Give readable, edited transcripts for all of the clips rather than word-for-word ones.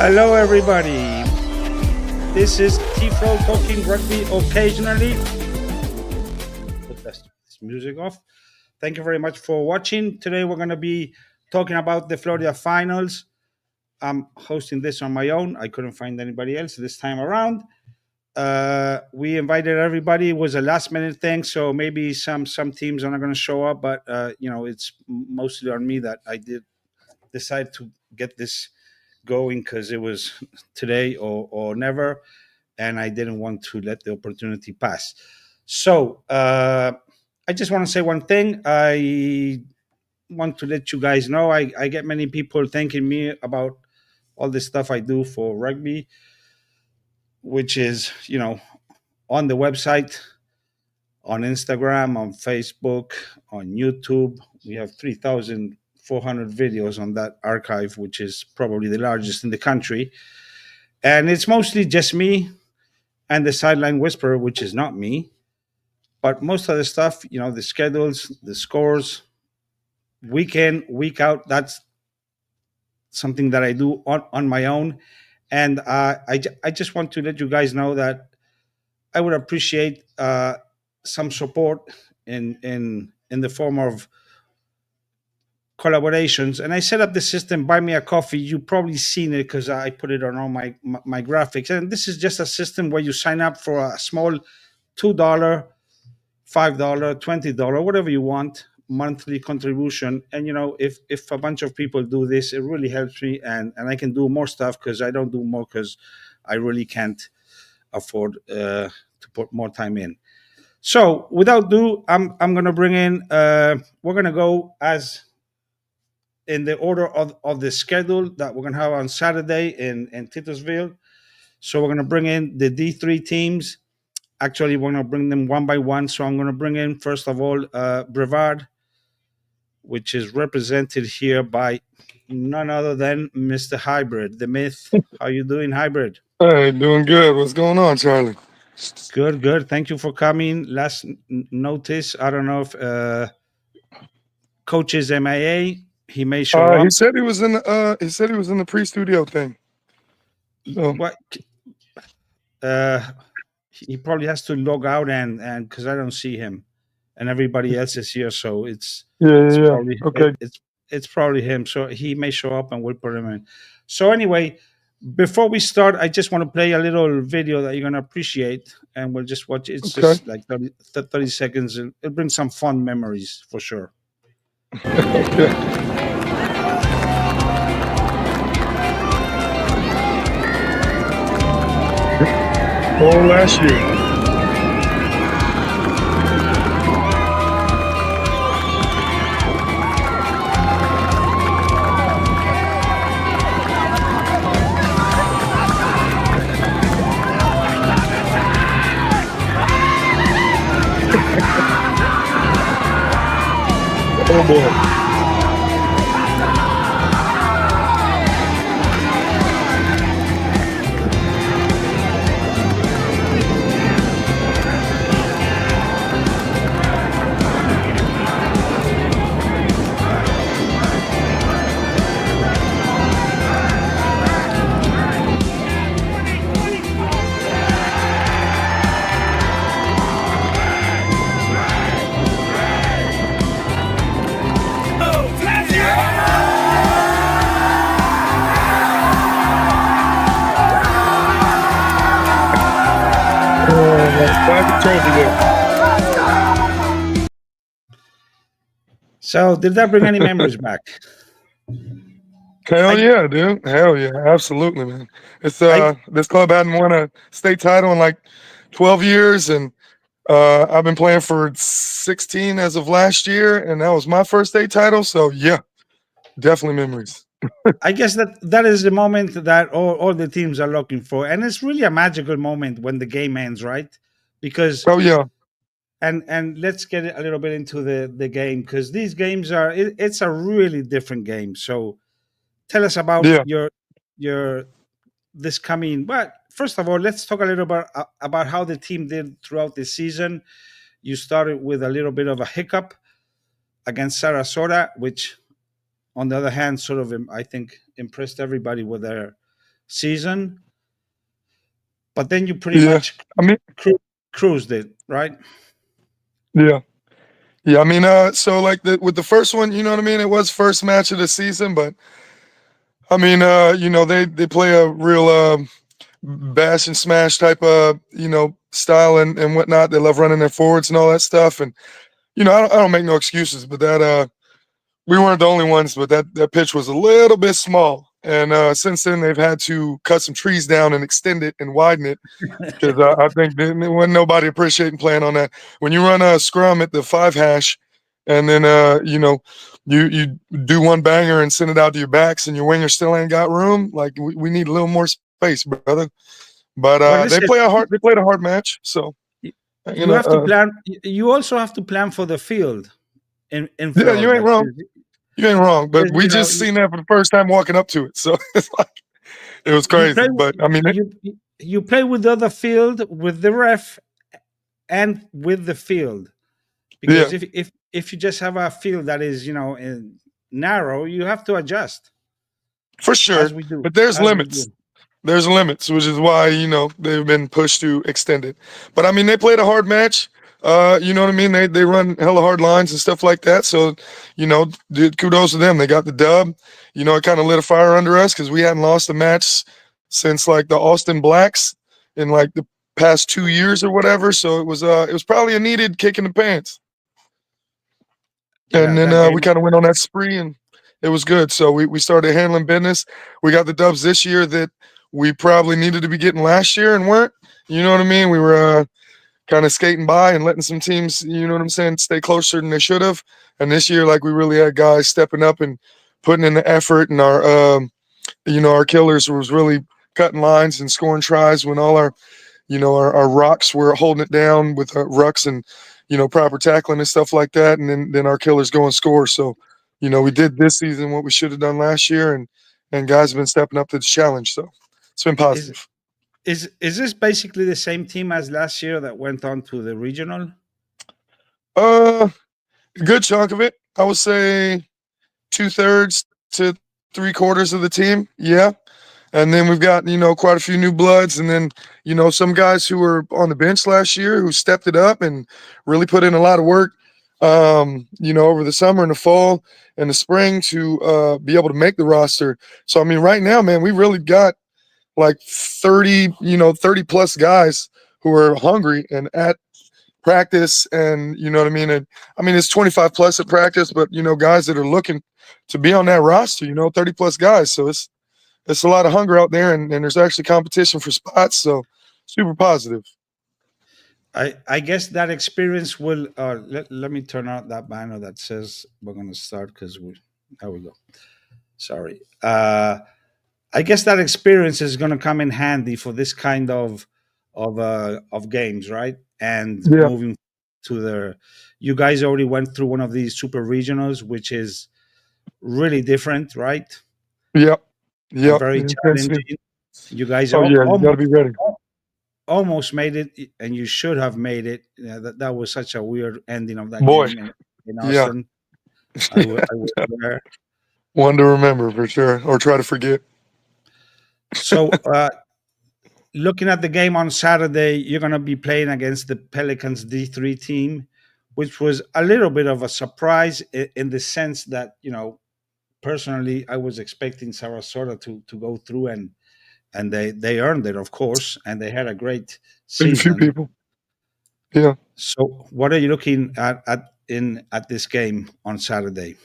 Hello, everybody. This is T-Fro talking rugby occasionally. Put this music off. Thank you very much for watching. Today, we're going to be talking about the Florida finals. I'm hosting this on my own. I couldn't find anybody else this time around. We invited everybody. It was a last-minute thing, so maybe some teams are not going to show up, but it's mostly on me that I did decide to get this going because it was today or never, and I didn't want to let the opportunity pass. So I just want to say one thing. I want to let you guys know I get many people thanking me about all the stuff I do for rugby, which is, on the website, on Instagram, on Facebook, on YouTube. We have 3,400 videos on that archive, which is probably the largest in the country. And it's mostly just me and the sideline whisperer, which is not me. But most of the stuff, the schedules, the scores, week in, week out, that's something that I do on my own. And I just want to let you guys know that I would appreciate some support in the form of collaborations. And I set up the system, Buy Me a Coffee. You've probably seen it because I put it on all my graphics. And this is just a system where you sign up for a small $2, $5, $20, whatever you want, monthly contribution. And, if a bunch of people do this, it really helps me. And I can do more stuff because I don't do more because I really can't afford to put more time in. So without ado, I'm going to bring in, we're going to go as in the order of the schedule that we're going to have on Saturday in Titusville. So we're going to bring in the D3 teams. Actually, we're going to bring them one by one. So I'm going to bring in, first of all, Brevard, which is represented here by none other than Mr. Hybrid, the myth. How you doing, Hybrid? Hey, doing good. What's going on, Charlie? Good. Thank you for coming. Last notice, I don't know if Coach is MIA. He may show up. He said he was in the the pre-studio thing. So. What? He probably has to log out and because I don't see him, and everybody else is here, so it's probably okay. It's probably him. So he may show up and we'll put him in. So anyway, before we start, I just want to play a little video that you're going to appreciate, and we'll just watch it. It's just like 30 seconds. It'll bring some fun memories for sure. Okay. Oh, last year. Oh boy. So, did that bring any memories back? Hell yeah, dude. Hell yeah. Absolutely, man. It's this club hadn't won a state title in like 12 years, and I've been playing for 16 as of last year, and that was my first state title. So yeah, definitely memories. I guess that is the moment that all the teams are looking for, and it's really a magical moment when the game ends, right? Because and let's get a little bit into the game, because these games it's a really different game. So tell us about your this coming. But first of all, let's talk a little bit about how the team did throughout the season. You started with a little bit of a hiccup against Sarasota, which on the other hand, sort of, I think, impressed everybody with their season, but then you pretty Yeah. much I mean, cruised it, right? yeah. Yeah, I mean, so like with the first one, you know what I mean? It was first match of the season, but I mean, they play a real bash and smash type of, style and whatnot. They love running their forwards and all that stuff. And, I don't make no excuses, but that we weren't the only ones, but that pitch was a little bit small. And since then, they've had to cut some trees down and extend it and widen it because I think there wasn't nobody appreciating playing on that. When you run a scrum at the 5 hash, and then you do one banger and send it out to your backs, and your wingers still ain't got room. Like we need a little more space, brother. But Well, they listen, played a hard match, so you have to plan. You also have to plan for the field in yeah, front you of ain't that. wrong. You ain't wrong. But we You know, just seen that for the first time walking up to it, so it's like it was you crazy. play But I mean, you play with the other field, with the ref, and with the field, because yeah, if you just have a field that is narrow, you have to adjust for sure. as we do But there's as we limits. do. There's limits, which is why they've been pushed to extend it. But I mean, they played a hard match. You know what I mean? They run hella hard lines and stuff like that. So, kudos to them. They got the dub. It kind of lit a fire under us because we hadn't lost a match since like the Austin Blacks in like the past 2 years or whatever. So it was probably a needed kick in the pants. Yeah, And then that we game. kind of went on that spree and it was good. So we started handling business. We got the dubs this year that we probably needed to be getting last year and weren't. You know what I mean? We were kind of skating by and letting some teams, you know what I'm saying, stay closer than they should have. And this year, like we really had guys stepping up and putting in the effort, and our killers was really cutting lines and scoring tries when all our rocks were holding it down with rucks and proper tackling and stuff like that. And then our killers go and score. So we did this season what we should have done last year, and guys have been stepping up to the challenge. So it's been Is positive. is this basically the same team as last year that went on to the regional? Uh, Good chunk of it. I would say 2/3 to 3/4 of the team. Yeah. And then we've got, quite a few new bloods, and then, some guys who were on the bench last year who stepped it up and really put in a lot of work, over the summer and the fall and the spring to be able to make the roster. So, I mean, right now, man, we really got like 30 plus guys who are hungry and at practice, and you know what I mean. And I mean, it's 25 plus at practice, but guys that are looking to be on that roster, 30 plus guys. So it's a lot of hunger out there, and there's actually competition for spots. So super positive. I guess that experience will. Let me turn out that banner that says we're going to start because there we go. Sorry. I guess that experience is going to come in handy for this kind of games, right? And Yeah. moving to you guys already went through one of these super regionals, which is really different, right? Yep. And Yep. very Intensity. challenging. You guys Oh yeah, you got to be ready. almost made it, and you should have made it. That was such a weird ending of that Boy. game in Yeah. Austin. I was there. One to remember for sure, or try to forget. So, looking at the game on Saturday, you're going to be playing against the Pelicans D3 team, which was a little bit of a surprise in the sense that, personally, I was expecting Sarasota to go through, and they earned it, of course, and they had a great A few season. people. Yeah. So, what are you looking at this game on Saturday?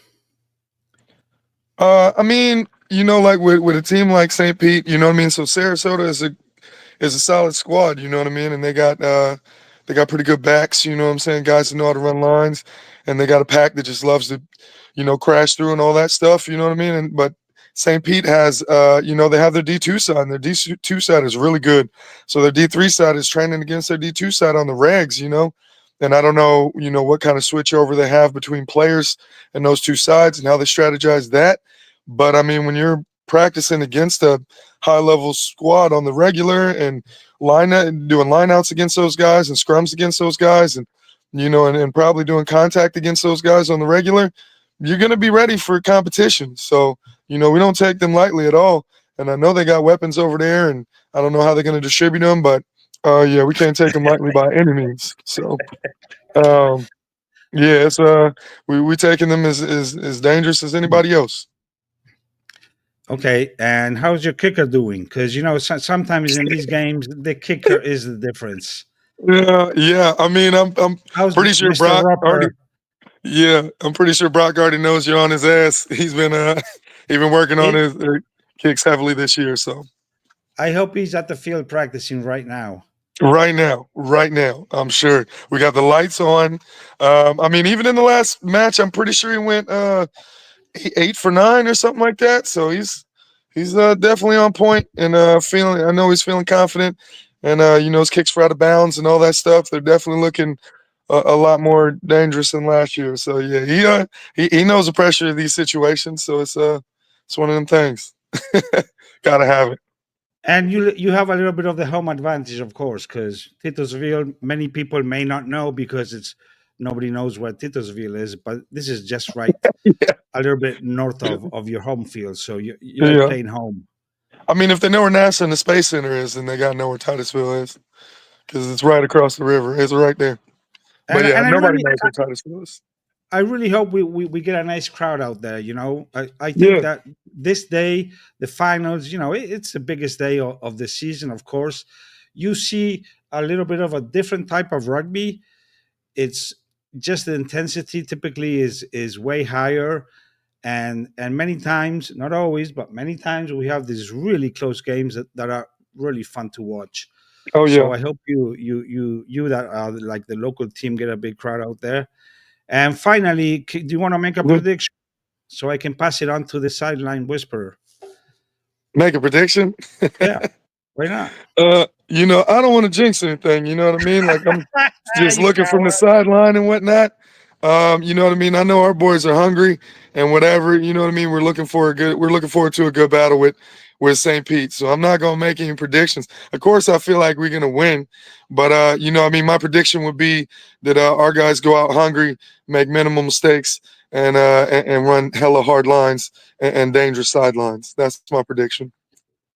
I mean, like with a team like St. Pete, you know what I mean? So Sarasota is a solid squad, you know what I mean? And they got pretty good backs, you know what I'm saying? Guys that know how to run lines, and they got a pack that just loves to, crash through and all that stuff, you know what I mean? But St. Pete has they have their D2 side, and their D2 side is really good. So their D3 side is training against their D2 side on the regs, And I don't know, what kind of switchover they have between players and those two sides and how they strategize that. But I mean, when you're practicing against a high-level squad on the regular and doing lineouts against those guys and scrums against those guys, and and probably doing contact against those guys on the regular, you're going to be ready for competition. So we don't take them lightly at all. and I know they got weapons over there, and I don't know how they're going to distribute them, but yeah, we can't take them lightly by any means. So um, yeah, it's we taking them as dangerous as anybody else. Okay, and how's your kicker doing? Because sometimes in these games the kicker is the difference. Yeah. I mean, I'm How's pretty sure Mr. Brock already. Roper? Yeah, I'm pretty sure Brock already knows you're on his ass. He's been he been working on He, his kicks heavily this year. So I hope he's at the field practicing right now. right now, I'm sure we got the lights on. I mean, even in the last match, I'm pretty sure he went 8 for 9 or something like that. So he's definitely on point and feeling. I know he's feeling confident, and his kicks for out of bounds and all that stuff. They're definitely looking a lot more dangerous than last year. So yeah, he knows the pressure of these situations. So it's one of them things. Gotta have it. And you have a little bit of the home advantage, of course, because Titusville, many people may not know because it's nobody knows where Titusville is, but this is just right Yeah, a little bit north of your home field. So you're like yeah. playing home. I mean, if they know where NASA and the Space Center is, then they gotta know where Titusville is because it's right across the river. It's right there. But yeah, And nobody knows where Titusville is. I really hope we get a nice crowd out there. I think Yeah, that this day, the finals, it's the biggest day of the season, of course. You see a little bit of a different type of rugby. It's just the intensity typically is way higher. And many times, not always, but many times we have these really close games that are really fun to watch. oh So yeah. I hope you that are like the local team get a big crowd out there. And finally, do you want to make a Mhm. prediction so I can pass it on to the sideline whisperer? Make a prediction. Yeah, why not? I don't want to jinx anything. You know what I mean? Like I'm just You looking from the coward. sideline and whatnot. You know what I mean? I know our boys are hungry and whatever. You know what I mean? We're looking forward to a good battle with St. Pete. So I'm not gonna make any predictions. Of course, I feel like we're gonna win, but I mean, my prediction would be that our guys go out hungry, make minimal mistakes, and run hella hard lines and dangerous sidelines. That's my prediction.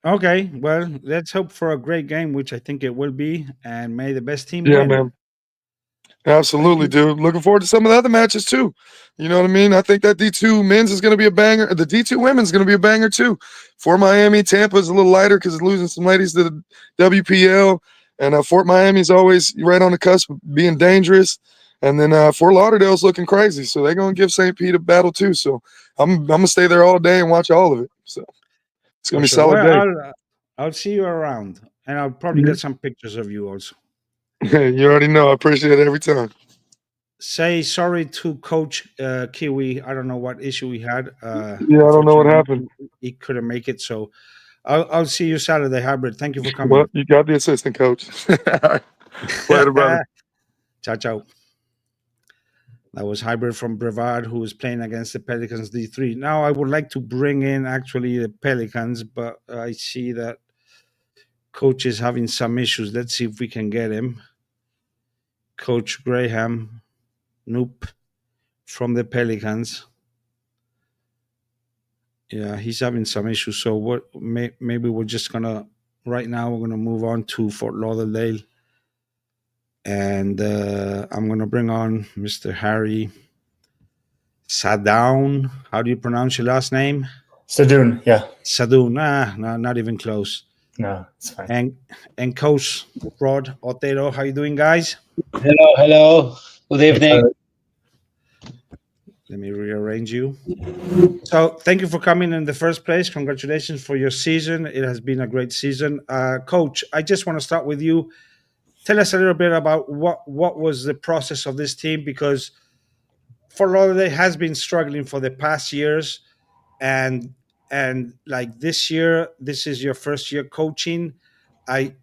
Okay, well, let's hope for a great game, which I think it will be, and may the best team Yeah, win. man. Thank Absolutely, you. dude. Looking forward to some of the other matches too. You know what I mean? I think that D2 men's is going to be a banger. The D2 women's going to be a banger too. Fort Miami, Tampa is a little lighter because it's losing some ladies to the WPL, and Fort Miami's always right on the cusp of being dangerous. And then Fort Lauderdale's looking crazy, so they're going to give St. Pete a battle too. So I'm gonna stay there all day and watch all of it. So it's gonna For be a sure. solid Well, day. I'll see you around, and I'll probably Mhm. get some pictures of you also. You already know. I appreciate it every time. Say sorry to Coach Kiwi. I don't know what issue he had. Yeah, I don't know what Unfortunately, happened. he couldn't make it. So I'll see you Saturday, Hybrid. Thank you for Well, coming. you got the assistant coach. Later, brother. Ciao, ciao. That was Hybrid from Brevard, who is playing against the Pelicans D3. Now, I would like to bring in actually the Pelicans, but I see that Coach is having some issues. Let's see if we can get him. Coach Graham, nope, from the Pelicans. Yeah, he's having some issues. So maybe we're just gonna right now we're gonna move on to Fort Lauderdale, and I'm gonna bring on Mr. Harry Sadoun. How do you pronounce your last name? Sadoun, yeah. Sadoun. No, not even close. No, it's fine. And Coach Rod Otero. How you doing, guys? Hello. Good evening. Let me rearrange you. So thank you for coming in the first place. Congratulations for your season. It has been a great season. Coach, I just want to start with you. Tell us a little bit about what was the process of this team, because Fort Lauderdale has been struggling for the past years, and like this year, this is your first year coaching. I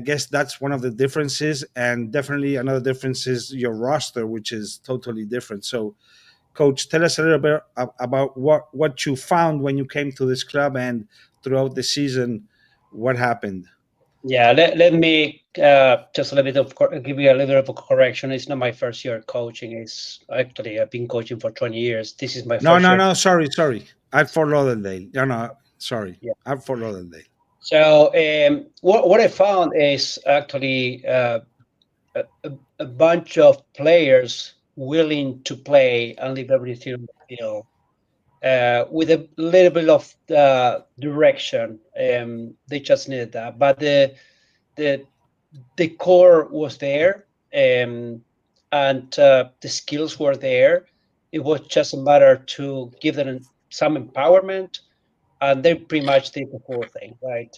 guess that's one of the differences, and definitely another difference is your roster, which is totally different. So Coach, tell us a little bit about what you found when you came to this club, and throughout the season, what happened. Yeah, let me just a little bit of give you a little bit of a correction. It's not my first year coaching. It's actually I've been coaching for 20 years. This is my first year. No. Sorry. At Fort Lauderdale. No. Sorry, Yeah. I'm for Lauderdale. So what I found is actually a bunch of players willing to play and leave everything on the field with a little bit of direction. They just needed that, but the core was there, and the skills were there. It was just a matter to give them some empowerment, and they pretty much did the whole thing, right?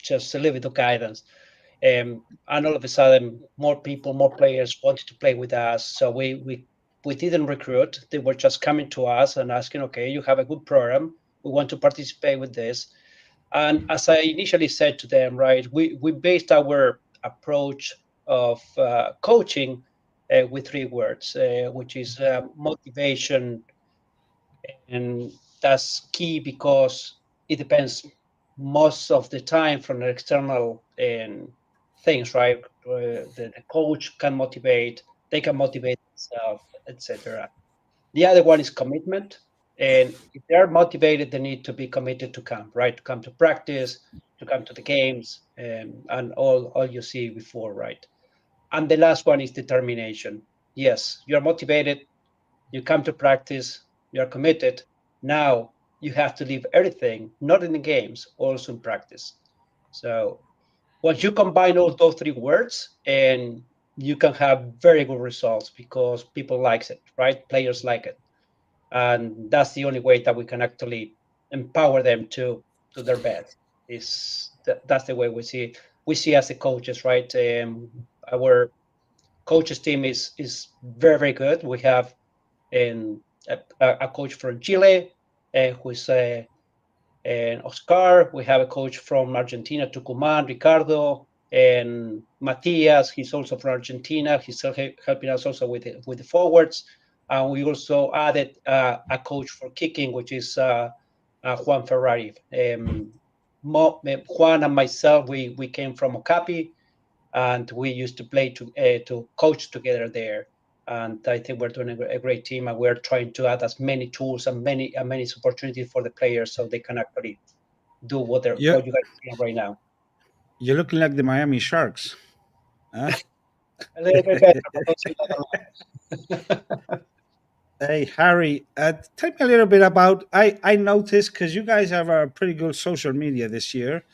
Just a little bit of guidance. And all of a sudden, more people, more players wanted to play with us. So we didn't recruit. They were just coming to us and asking, okay, you have a good program. We want to participate with this. And as I initially said to them, right, we based our approach of coaching with 3 words, which is motivation. And that's key because it depends most of the time from the external things, right? The coach can motivate, they can motivate themselves, etc. The other one is commitment. And if they're motivated, they need to be committed to come, right? To come to practice, to come to the games, and all you see before, right? And the last one is determination. Yes, you're motivated, you come to practice, you're committed. Now you have to leave everything, not in the games, also in practice. So once you combine all those 3 words, and you can have very good results because people like it, right? Players like it. And that's the only way that we can actually empower them to their best. That's the way we see it. We see as the coaches, right? Our coaches team is very, very good. We have a coach from Chile, who is Oscar. We have a coach from Argentina, Tucumán, Ricardo, and Matias. He's also from Argentina. He's helping us also with the forwards. And we also added a coach for kicking, which is Juan Ferrari. Juan and myself, we came from Okapi, and we used to play to coach together there. And I think we're doing a great team, and we're trying to add as many tools and many opportunities for the players so they can actually do what you guys are doing right now. You're looking like the Miami Sharks. Huh? A little bit better. But don't say that. Hey, Harry, tell me a little bit about. I noticed because you guys have a pretty good social media this year,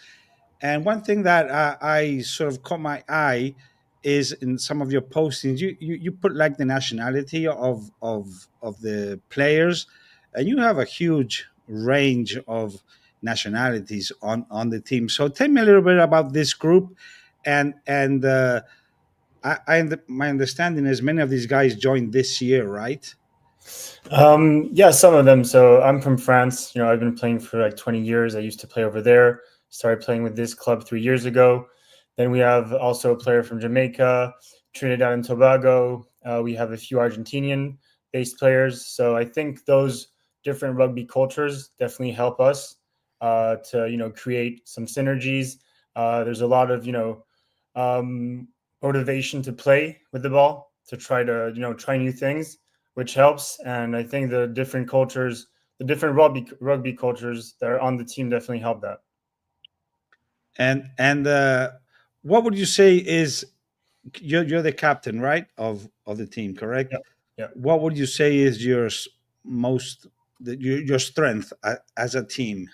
and one thing that I sort of caught my eye is in some of your postings, you put like the nationality of the players, and you have a huge range of nationalities on the team. So tell me a little bit about this group, and my understanding is many of these guys joined this year, right? Yeah, some of them. So I'm from France. I've been playing for like 20 years. I used to play over there. Started playing with this club 3 years ago. Then we have also a player from Jamaica, Trinidad and Tobago. We have a few Argentinian-based players. So I think those different rugby cultures definitely help us to create some synergies. There's a lot of motivation to play with the ball, to try to try new things, which helps. And I think the different cultures, the different rugby cultures that are on the team definitely help that. And what would you say is you're the captain, right, of the team, correct? Yeah. What would you say is your your strength as a team?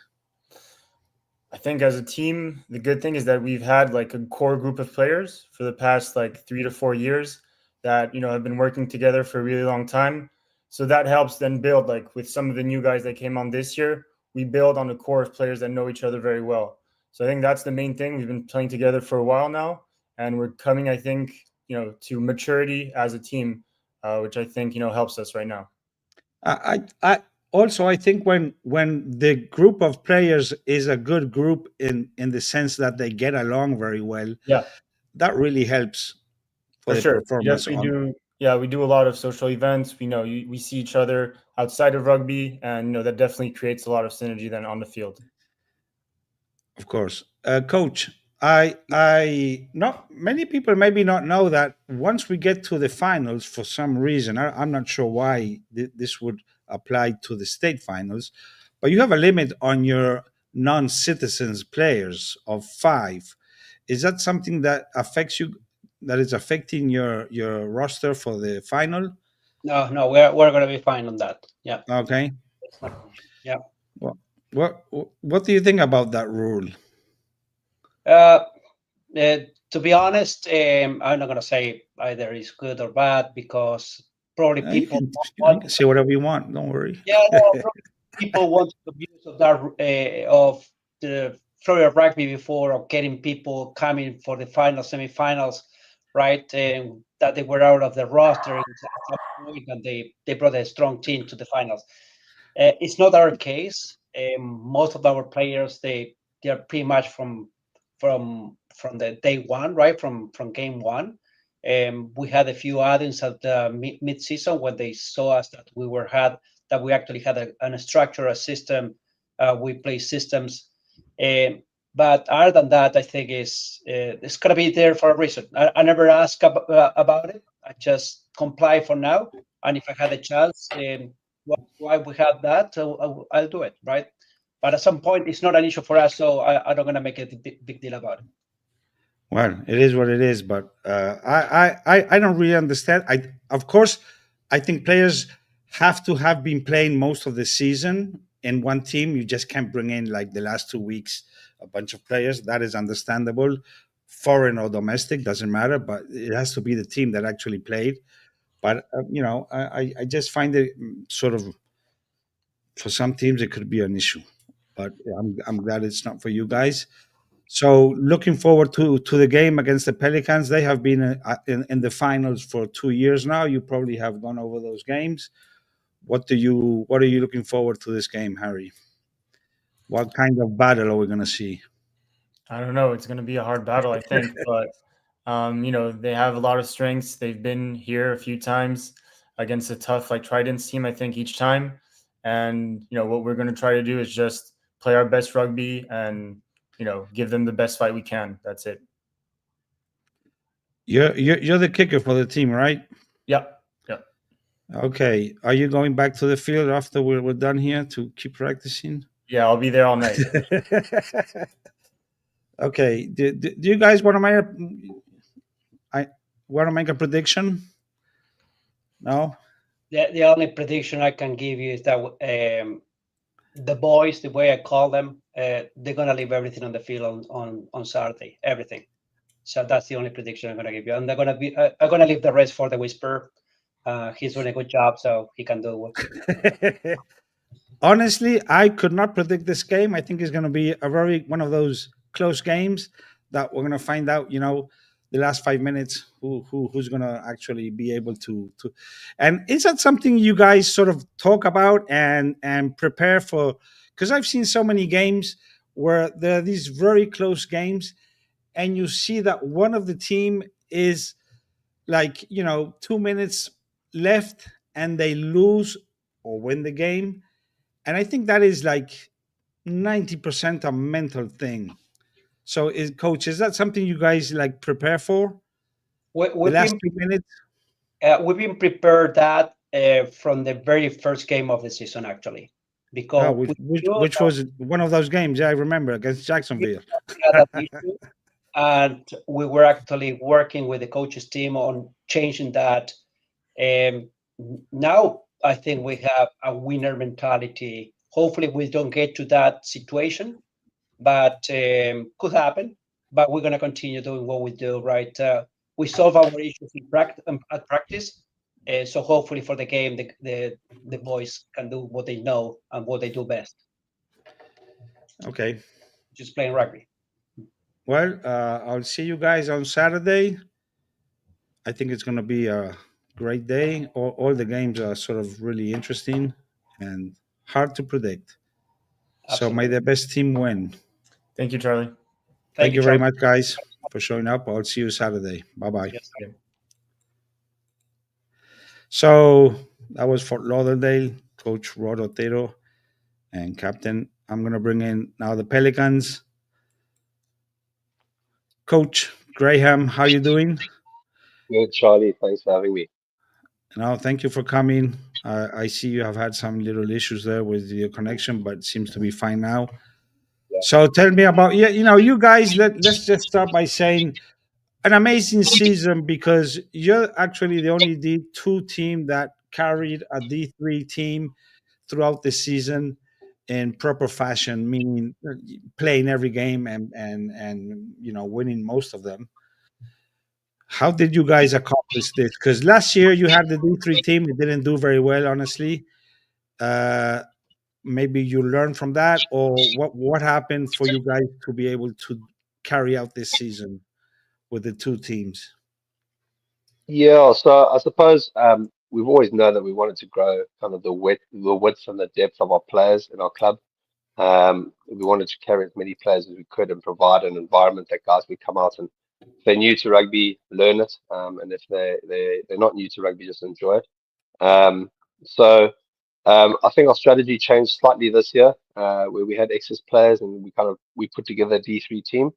I think as a team, the good thing is that we've had like a core group of players for the past like 3 to 4 years that have been working together for a really long time. So that helps then build, like with some of the new guys that came on this year, we build on a core of players that know each other very well. So I think that's the main thing. We've been playing together for a while now, and we're coming, I think, to maturity as a team, which I think helps us right now. I also, I think when the group of players is a good group in the sense that they get along very well, Yeah, that really helps for the sure. performance. We do a lot of social events. We see each other outside of rugby, and that definitely creates a lot of synergy then on the field. Of course, Coach. I not many people maybe not know that once we get to the finals, for some reason, I'm not sure why this would apply to the state finals, but you have a limit on your non-citizens players of 5. Is that something that affects you? That is affecting your roster for the final? No, we're gonna be fine on that. Yeah. Okay. Yeah. Well, what do you think about that rule? Uh, to be honest, I'm not gonna say either it's good or bad because probably You people can, you want. can say whatever you want. Don't worry. Yeah, no, probably people want to abuse of that of the Florida rugby before, of getting people coming for the final, semifinals, right? And that they were out of the roster at some point, and they brought a strong team to the finals. It's not our case. Most of our players they are pretty much from the day one, right? From game one. We had a few add-ins at the mid season when they saw us that we actually had a structure, a system. We play systems. But other than that, I think it's gonna be there for a reason. I never ask about it. I just comply for now. And if I had a chance, why we have that, I'll do it, right? But at some point, it's not an issue for us, so I'm not gonna make a big deal about it. Well, it is what it is, but I don't really understand. Of course, I think players have to have been playing most of the season in one team. You just can't bring in like the last 2 weeks a bunch of players. That is understandable, foreign or domestic doesn't matter, but it has to be the team that actually played. But I just find it sort of, for some teams it could be an issue, but I'm glad it's not for you guys. So looking forward to the game against the Pelicans. They have been in the finals for 2 years now. You probably have gone over those games. What are you looking forward to this game, Harry? What kind of battle are we going to see? I don't know. It's going to be a hard battle, I think, but they have a lot of strengths. They've been here a few times against a tough like Tridents team, I think, each time. And what we're going to try to do is just play our best rugby and give them the best fight we can. That's it. You're the kicker for the team, right? Yeah. Okay. Are you going back to the field after we're done here to keep practicing? Yeah, I'll be there all night. Okay. Do you guys want to make a prediction? No. The only prediction I can give you is that the boys, the way I call them, they're gonna leave everything on the field on Saturday, everything. So that's the only prediction I'm gonna give you. And they're gonna be I'm gonna leave the rest for the Whisper. He's doing a good job, so he can do what. Honestly, I could not predict this game. I think it's going to be one of those close games that we're going to find out. The last 5 minutes, who's going to actually be able to. And is that something you guys sort of talk about and prepare for? Because I've seen so many games where there are these very close games, and you see that one of the team is like 2 minutes left, and they lose or win the game. And I think that is like 90% a mental thing. So, coach, is that something you guys like prepare for? The last 2 minutes? We've been prepared that from the very first game of the season, actually, because which was one of those games. Yeah, I remember, against Jacksonville. And we were actually working with the coaches team on changing that. Now I think we have a winner mentality. Hopefully we don't get to that situation, but could happen. But we're going to continue doing what we do, right? We solve our issues at practice. So hopefully for the game, the boys can do what they know and what they do best. Okay. Just playing rugby. Well, I'll see you guys on Saturday. I think it's going to be a great day. All the games are sort of really interesting and hard to predict. Absolutely. So may the best team win. Thank you, Charlie. Thank you very much, guys, for showing up. I'll see you Saturday. Bye-bye. Yes, so that was Fort Lauderdale, Coach Rod Otero and Captain. I'm going to bring in now the Pelicans. Coach Graham, how you doing? Good, Charlie. Thanks for having me. No, thank you for coming. I see you have had some little issues there with your connection, but it seems to be fine now. So tell me about, yeah, you guys. Let's just start by saying an amazing season, because you're actually the only D2 team that carried a D3 team throughout the season in proper fashion, meaning playing every game and winning most of them. How did you guys accomplish this? Because last year you had the D3 team, it didn't do very well, honestly. Uh, Maybe you learned from that, or what happened for you guys to be able to carry out this season with the two teams? Yeah, so I suppose we've always known that we wanted to grow kind of the width and the depth of our players in our club. We wanted to carry as many players as we could and provide an environment that guys would come out and, if they're new to rugby, learn it, and if they're not new to rugby, just enjoy it. Um, so I think our strategy changed slightly this year, where we had excess players and we put together a D3 team.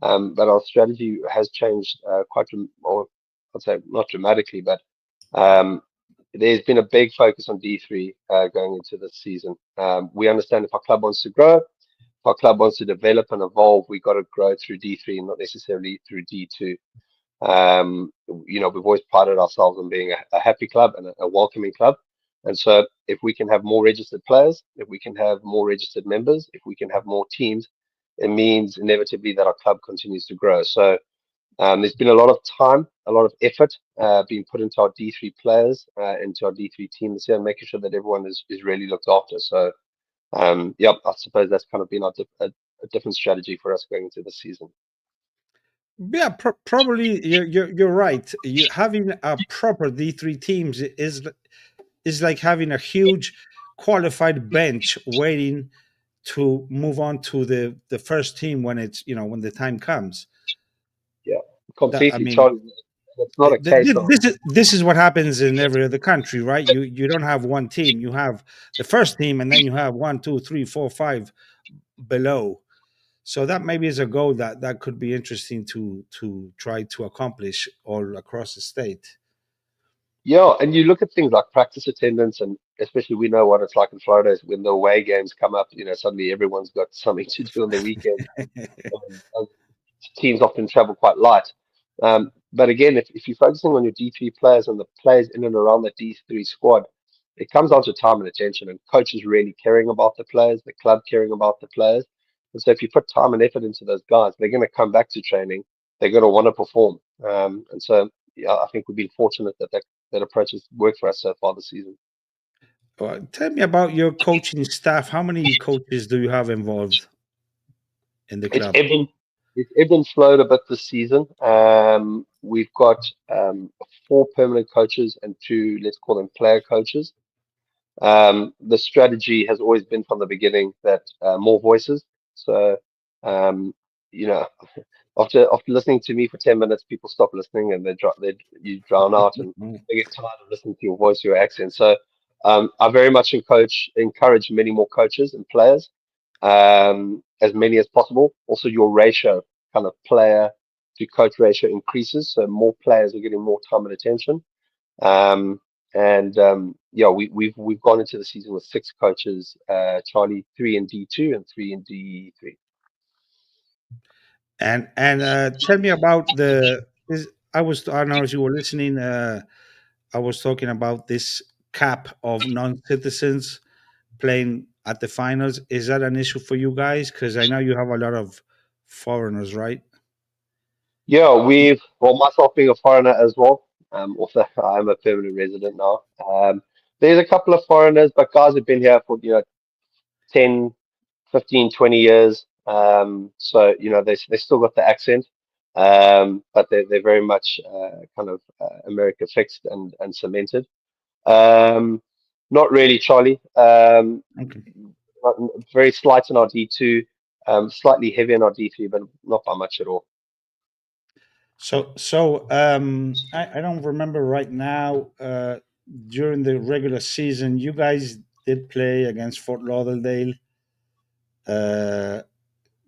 But our strategy has changed or I'd say not dramatically, but um, there's been a big focus on D3 going into this season. We understand if our club wants to grow, if our club wants to develop and evolve, we got to grow through D3 and not necessarily through D2. We've always prided ourselves on being a happy club and a welcoming club. And so if we can have more registered players, if we can have more registered members, if we can have more teams, it means inevitably that our club continues to grow. So there's been a lot of time, a lot of effort being put into our D3 players, into our D3 team this year, and making sure that everyone is really looked after. So, I suppose that's kind of been a different strategy for us going into the season. Yeah, probably you're right. You having a proper D3 teams is like having a huge qualified bench waiting to move on to the first team when it's when the time comes. Yeah, That, I completely, mean, Charlie. It's not a case of this is what happens in every other country, right? You don't have one team. You have the first team, and then you have 1, 2, 3, 4, 5 below. So that maybe is a goal that could be interesting to try to accomplish all across the state. yeah, and you look at things like practice attendance, and especially we know what it's like in Florida is when the away games come up. Suddenly everyone's got something to do on the weekend. Teams often travel quite light. But again, if you're focusing on your D3 players and the players in and around the D3 squad, it comes down to time and attention, and coaches really caring about the players, the club caring about the players. And so if you put time and effort into those guys, they're going to come back to training. They're going to want to perform. And so, yeah, I think we've been fortunate that approach has worked for us so far this season. Tell me about your coaching staff. How many coaches do you have involved in the It's club? ebbed and flowed a bit this season. We've got 4 permanent coaches and 2, let's call them player coaches. The strategy has always been from the beginning that more voices. So, um, you know, after listening to me for 10 minutes, people stop listening and you drown out and they get tired of listening to your voice, your accent. So, I very much encourage many more coaches and players, as many as possible. Also, your ratio, kind of player to coach ratio increases, so more players are getting more time and attention. We've gone into the season with 6 coaches, Charlie, 3 in D2 and 3 in D3. And tell me about I don't know if you were listening. I was talking about this cap of non-citizens playing at the finals. Is that an issue for you guys? Because I know you have a lot of foreigners, right? Yeah, myself being a foreigner as well, also I'm a permanent resident now. There's a couple of foreigners, but guys have been here for, 10, 15, 20 years. So, they still got the accent, but they're very much kind of America fixed and cemented. Not really, Charlie. Okay. Very slight in our D2, slightly heavy in our D3, but not by much at all. I don't remember right now. During the regular season, you guys did play against Fort Lauderdale.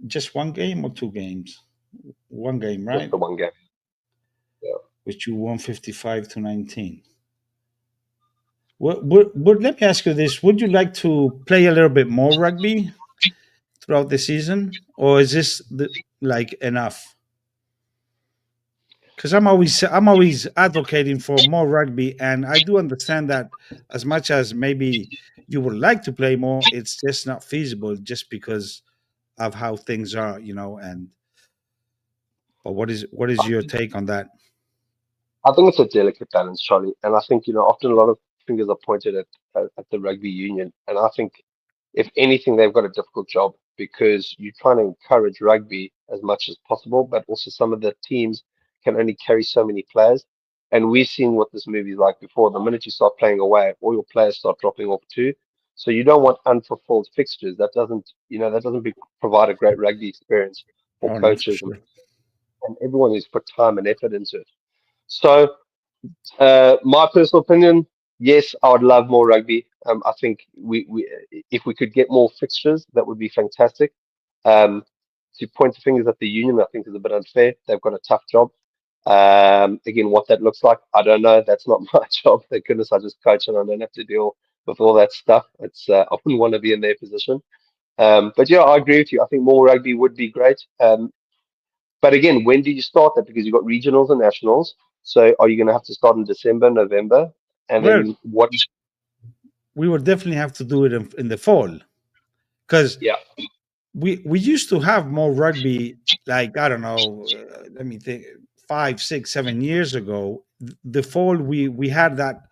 Just one game or 2 games? One game, Just right? the one game. Yeah. Which you won 55-19. Let me ask you this: would you like to play a little bit more rugby throughout the season, or is this like enough? Because I'm always advocating for more rugby, and I do understand that as much as maybe you would like to play more, it's just not feasible just because of how things are, And but what is your take on that? I think it's a delicate balance, Charlie, and I think often a lot of fingers are pointed at the rugby union, and I think if anything, they've got a difficult job because you're trying to encourage rugby as much as possible, but also some of the teams can only carry so many players. And we've seen what this movie is like before. The minute you start playing away, all your players start dropping off too. So you don't want unfulfilled fixtures. That doesn't provide a great rugby experience for Oh no, for coaches sure. and everyone who's put time and effort into it. So my personal opinion, yes, I would love more rugby. I think we if we could get more fixtures, that would be fantastic. Um, to point the fingers at the union, I think is a bit unfair. They've got a tough job. Again, what that looks like, I don't know. That's not my job. Thank goodness I just coach and I don't have to deal with all that stuff. I wouldn't want to be in their position. But yeah, I agree with you. I think more rugby would be great. But again, when do you start that? Because you've got regionals and nationals. So are you going to have to start in December, November? And Well, then what? we would definitely have to do it in the fall because Yeah. we used to have more rugby. Like I don't know, let me think, 5, 6, 7 years ago. The fall we had that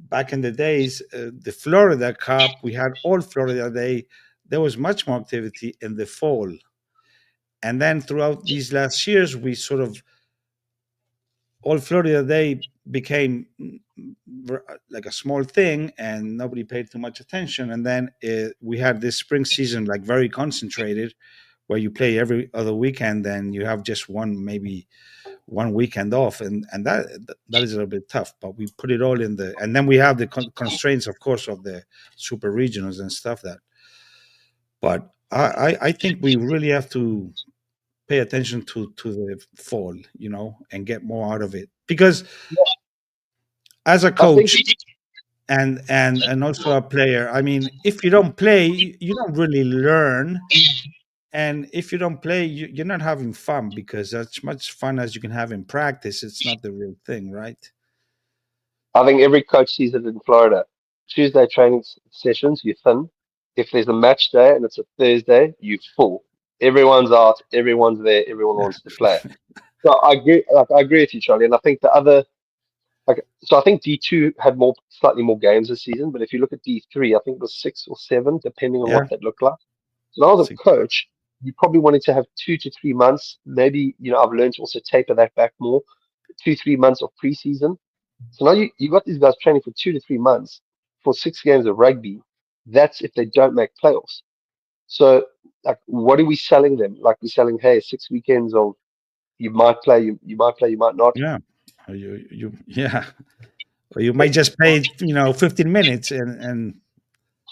back in the days. The Florida Cup, we had all Florida Day. There was much more activity in the fall, and then throughout these last years, we sort of all Florida Day became like a small thing, and nobody paid too much attention. And then we had this spring season, like very concentrated, where you play every other weekend, and you have just maybe one weekend off, and that is a little bit tough. But we put it all in and then we have the constraints, of course, of the super regionals and stuff. But I think we really have to pay attention to the fall, and get more out of it because as a I think coach and also a player, I mean, if you don't play, you don't really learn, and if you don't play, you're not having fun because as much fun as you can have in practice, it's not the real thing, right? every coach sees it in Florida. Tuesday training sessions, you're thin. If there's a match day and it's a Thursday, you full. Everyone's out, everyone's there, everyone wants to play. So I agree. Like, I agree with you, Charlie. And I think the other, like, so I think D2 had slightly more games this season. But if you look at D3, I think it was 6 or 7, depending on Yeah. what that looked like. So when I was a Six. coach, you probably wanted to have 2 to 3 months. Maybe, I've learned to also taper that back more. 2, 3 months of preseason. So now you got these guys training for 2 to 3 months for 6 games of rugby. That's if they don't make playoffs. So like, what are we selling them? Like we're selling, hey, 6 weekends of you might play, you might play, you might not. Yeah. Yeah. Or you might just play 15 minutes and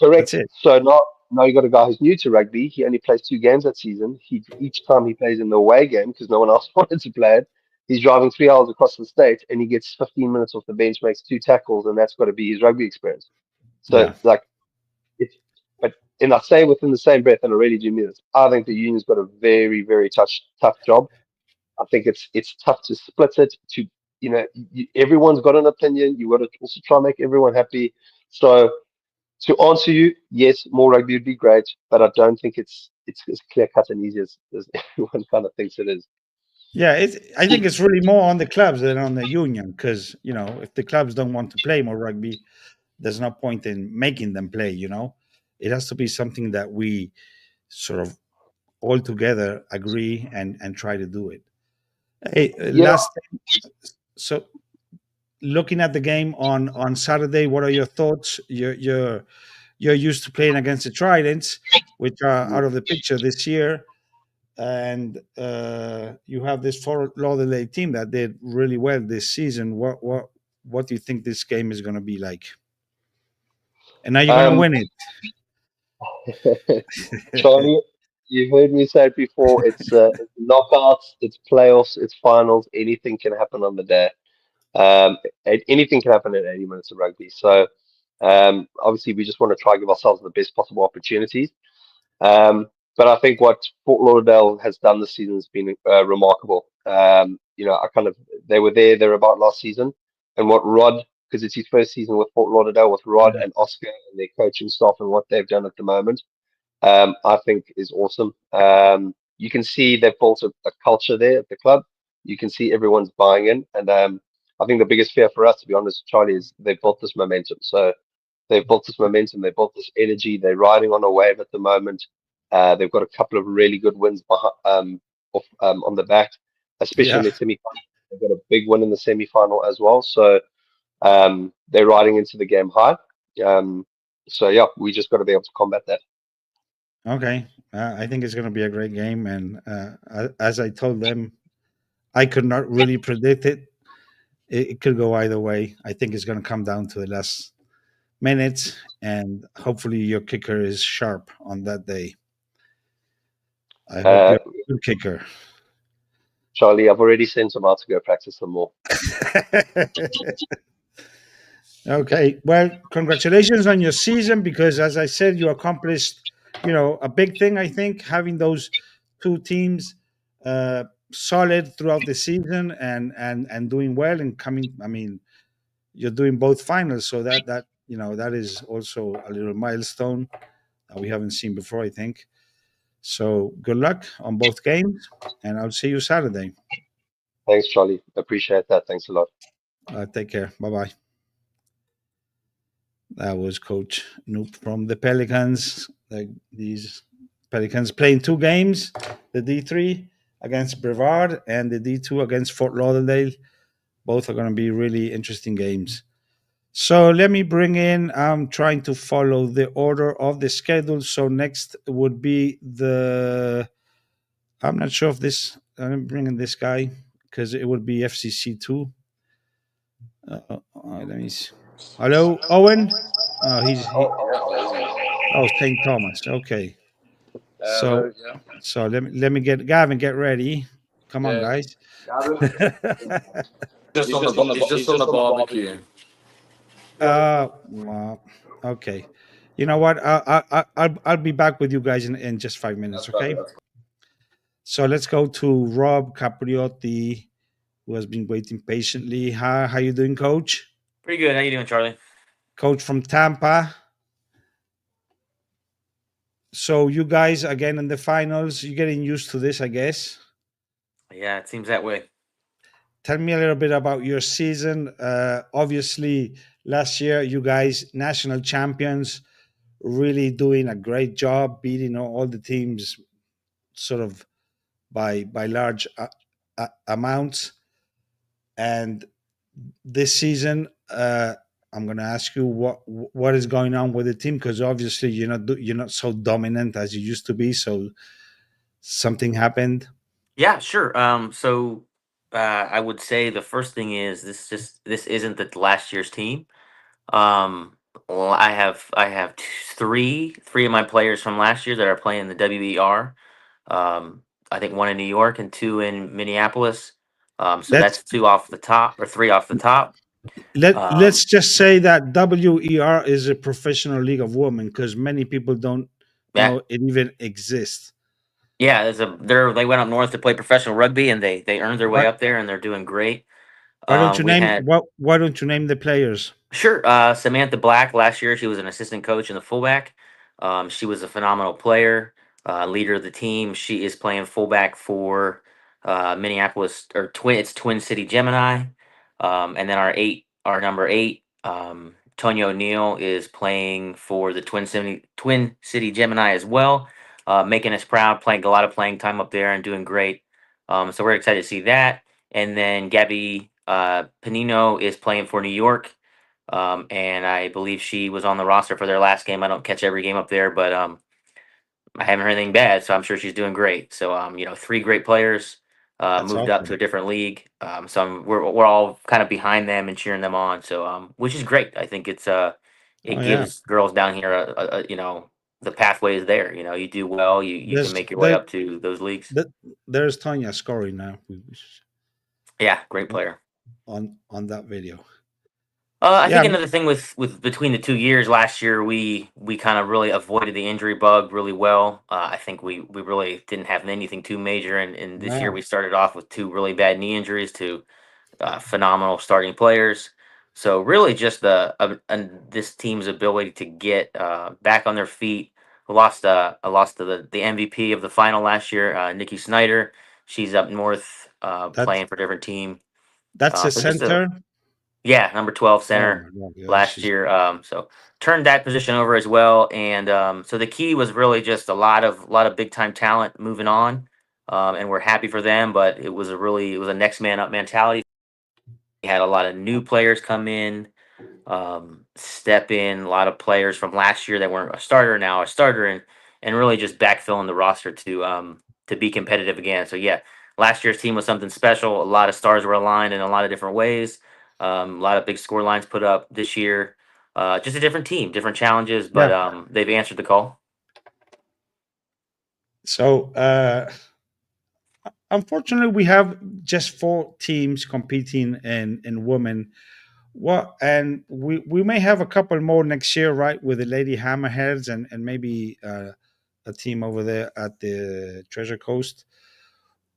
that's Correct. it. So now you got a guy who's new to rugby. He only plays 2 games that season. Each time he plays in the away game because no one else wanted to play it, he's driving 3 hours across the state and he gets 15 minutes off the bench, makes 2 tackles, and that's got to be his rugby experience. So Yeah. like it's but and I say within the same breath, and I really do mean this, I think the union's got a very, very tough job. I think it's tough to split it to everyone's got an opinion. You got to also try and make everyone happy. So to answer you, yes, more rugby would be great, but I don't think it's as clear cut and easy as everyone kind of thinks it is. Yeah, I think it's really more on the clubs than on the union because if the clubs don't want to play more rugby, there's no point in making them play. It has to be something that we sort of all together agree and try to do it. Hey, Yeah, last thing. So, looking at the game on Saturday, what are your thoughts? You're used to playing against the Tridents, which are out of the picture this year, and you have this Fort Lauderdale team that did really well this season. What do you think this game is going to be like? And are you going to um, win it? Charlie, you've heard me say it before. It's knockouts, it's playoffs, it's finals. Anything can happen on the day. Anything can happen in 80 minutes of rugby. So Obviously, we just want to try and give ourselves the best possible opportunities. But I think what Fort Lauderdale has done this season has been remarkable. They were there about last season, and what Rod, because it's his first season with Fort Lauderdale, with Rod and Oscar and their coaching staff and what they've done at the moment, I think is awesome. You can see they've built a culture there at the club. You can see everyone's buying in, and I think the biggest fear for us, to be honest, Charlie, is they've built this momentum. So they've built this momentum, they've built this energy. They're riding on a wave at the moment. They've got a couple of really good wins on the back, especially in the semi-final. They've got a big win in the semi-final as well. So they're riding into the game high. So yeah, we just got to be able to combat that. Okay, I think it's going to be a great game, and as I told them, I could not really predict it. It could go either way. I think it's going to come down to the last minutes, and hopefully your kicker is sharp on that day. I hope you're a good kicker. Charlie, I've already sent him out to go practice some more. Okay, well, congratulations on your season, because as I said, you accomplished, a big thing. I think having those two teams solid throughout the season and doing well and coming. I mean, you're doing both finals, so that is also a little milestone that we haven't seen before, I think. So good luck on both games, and I'll see you Saturday. Thanks, Charlie. Appreciate that. Thanks a lot. Take care. Bye-bye. That was Coach Noop from the Pelicans. These Pelicans playing two games, the D3 against Brevard and the D2 against Fort Lauderdale. Both are going to be really interesting games. So let me bring in, I'm trying to follow the order of the schedule. So next would be I'm not sure if I'm bringing this guy because it would be FCC2. Let me see. Hello, Owen? St. Thomas. Okay. So let me get Gavin, get ready. Come on, guys. He's just on the barbecue. Well, okay. You know what? I'll be back with you guys in just 5 minutes. Okay. So let's go to Rob Capriotti, who has been waiting patiently. How you doing, Coach? Pretty good. How you doing, Charlie? Coach from Tampa. So you guys again in the finals. You're getting used to this, I guess. Yeah, it seems that way. Tell me a little bit about your season. Obviously, last year you guys national champions, really doing a great job, beating all the teams, sort of by large amounts. And this season, I'm going to ask you what is going on with the team, because obviously you're not so dominant as you used to be. So something happened. Yeah, sure. So I would say the first thing is this isn't the last year's team. Well, I have three of my players from last year that are playing the WER. I think one in New York and two in Minneapolis. So that's two off the top, or three off the top. Let's just say that WER is a professional league of women, because many people don't know it even exists. Yeah, they went up north to play professional rugby, and they earned their way up there, and they're doing great. Why don't you name the players? Sure. Samantha Black, last year she was an assistant coach in the fullback. She was a phenomenal player, leader of the team. She is playing fullback for Minneapolis, or Twin City Gemini. And then our number 8, Tonya O'Neill, is playing for the Twin City Gemini as well, making us proud, playing a lot of playing time up there and doing great. So we're excited to see that. And then Gabby Panino is playing for New York, and I believe she was on the roster for their last game. I don't catch every game up there, but I haven't heard anything bad, so I'm sure she's doing great. So 3 great players moved up to a different league. So we're all kind of behind them and cheering them on. So which is great. I think it gives girls down here the pathway is there. You do well, you can make your way up to those leagues. There's Tonya scoring now. Yeah, great player on that video. I Yeah, think another thing with between the 2 years, last year we kind of really avoided the injury bug really well. I think we really didn't have anything too major, and this year no, we started off with two really bad knee injuries to phenomenal starting players. So really, just this team's ability to get back on their feet. I lost to the MVP of the final last year, Nikki Snyder. She's up north that playing for a different team. that's a So just a center. Yeah, number 12 Oh center my God, yeah, last she's year. So turned that position over as well. And so the key was really just a lot of big time talent moving on. And we're happy for them, but it was a next man up mentality. We had a lot of new players come in, step in, a lot of players from last year that weren't a starter now a starter, and really just backfilling the roster to be competitive again. So yeah, last year's team was something special. A lot of stars were aligned in a lot of different ways. A lot of big score lines put up this year. Just a different team, different challenges, but yeah. they've answered the call. So unfortunately, we have just 4 teams competing in women. Well, and we may have a couple more next year, right? With the Lady Hammerheads and maybe a team over there at the Treasure Coast.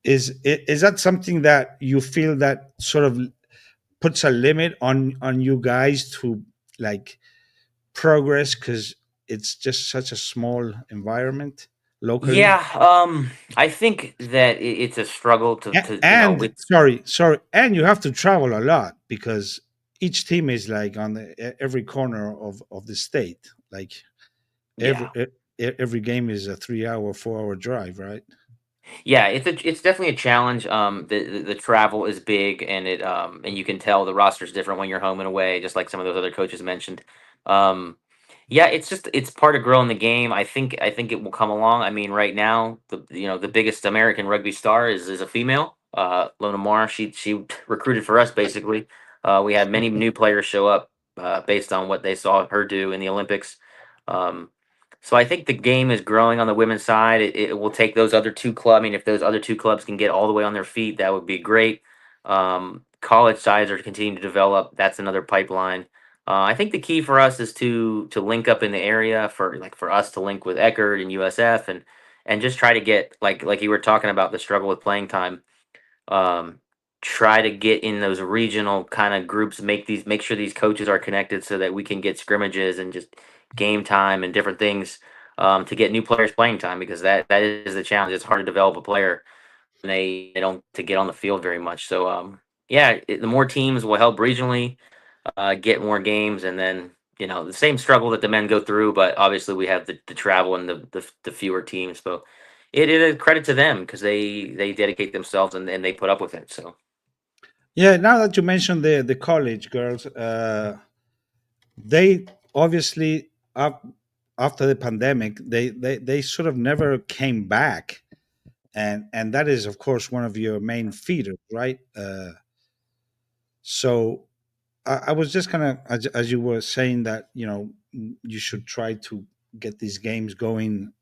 Is that something that you feel that sort of puts a limit on you guys to like progress because it's just such a small environment locally? Yeah, I think that it's a struggle to And it's sorry, and you have to travel a lot because each team is like on every corner of the state. Like every yeah. every game is a 3 hour, 4 hour drive, right? Yeah, it's definitely a challenge. The travel is big, and you can tell the roster's different when you're home and away, just like some of those other coaches mentioned. Um, yeah, it's part of growing the game. I think it will come along. I mean, right now the biggest American rugby star is a female, Lona Mar. She recruited for us basically. We had many new players show up based on what they saw her do in the Olympics. Um, so I think the game is growing on the women's side. It will take those other two clubs. I mean, if those other two clubs can get all the way on their feet, that would be great. College sides are continuing to develop. That's another pipeline. I think the key for us is to link up in the area for us to link with Eckerd and USF and just try to get like you were talking about the struggle with playing time. Um, Try to get in those regional kind of groups, make sure these coaches are connected so that we can get scrimmages and just game time and different things to get new players playing time because that is the challenge. It's hard to develop a player when they don't to get on the field very much. So yeah, the more teams will help regionally get more games, and then the same struggle that the men go through, but obviously we have the travel and the fewer teams. So it is a credit to them because they dedicate themselves and they put up with it. So. Yeah. Now that you mentioned the college girls, they obviously after the pandemic, they sort of never came back, and that is of course one of your main feeders, right? So I was just kind of as you were saying that you should try to get these games going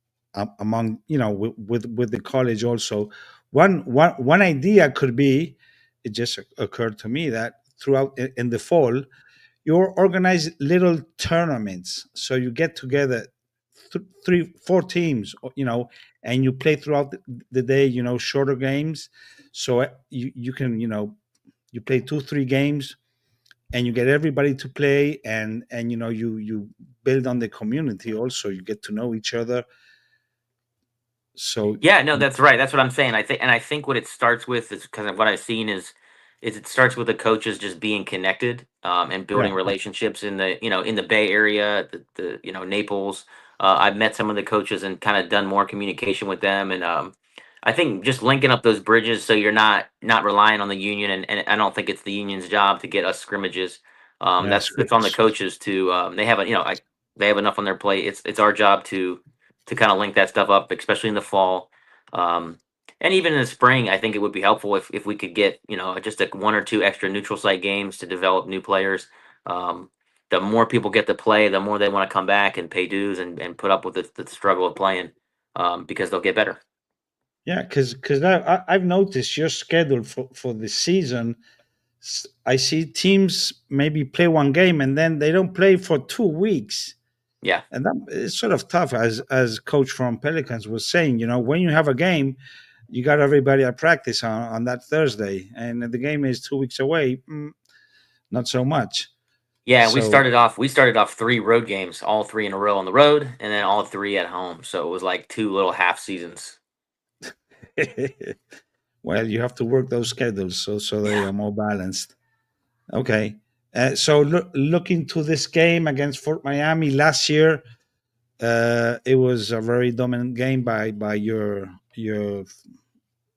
among with the college also. One idea could be, it just occurred to me that throughout in the fall you organize little tournaments, so you get together 3 4 teams, and you play throughout the day, shorter games, so you can you play 2 3 games and you get everybody to play, and you build on the community also, you get to know each other. So Yeah, no, that's right. That's what I'm saying. I think what it starts with is because of what I've seen is it starts with the coaches just being connected and yeah, building relationships in the Bay Area, the Naples. I've met some of the coaches and kind of done more communication with them, and I think just linking up those bridges so you're not relying on the union, and I don't think it's the union's job to get us scrimmages. yeah, That's on the coaches to they have they have enough on their plate. It's our job to kind of link that stuff up, especially in the fall. Um, and even in the spring, I think it would be helpful if we could get just one or two extra neutral site games to develop new players. Um, the more people get to play, the more they want to come back and pay dues and put up with the struggle of playing because they'll get better. yeah, because I've noticed your schedule for the season I see teams maybe play one game and then they don't play for 2 weeks. Yeah. And that is sort of tough, as coach from Pelicans was saying. When you have a game, you got everybody at practice on that Thursday, and the game is 2 weeks away. Not so much. Yeah, we So- started off 3 road games, all 3 in a row on the road, and then all 3 at home. So it was like 2 little half seasons. Well, you have to work those schedules so they are more balanced. Okay. So looking to this game against Fort Miami last year, it was a very dominant game by your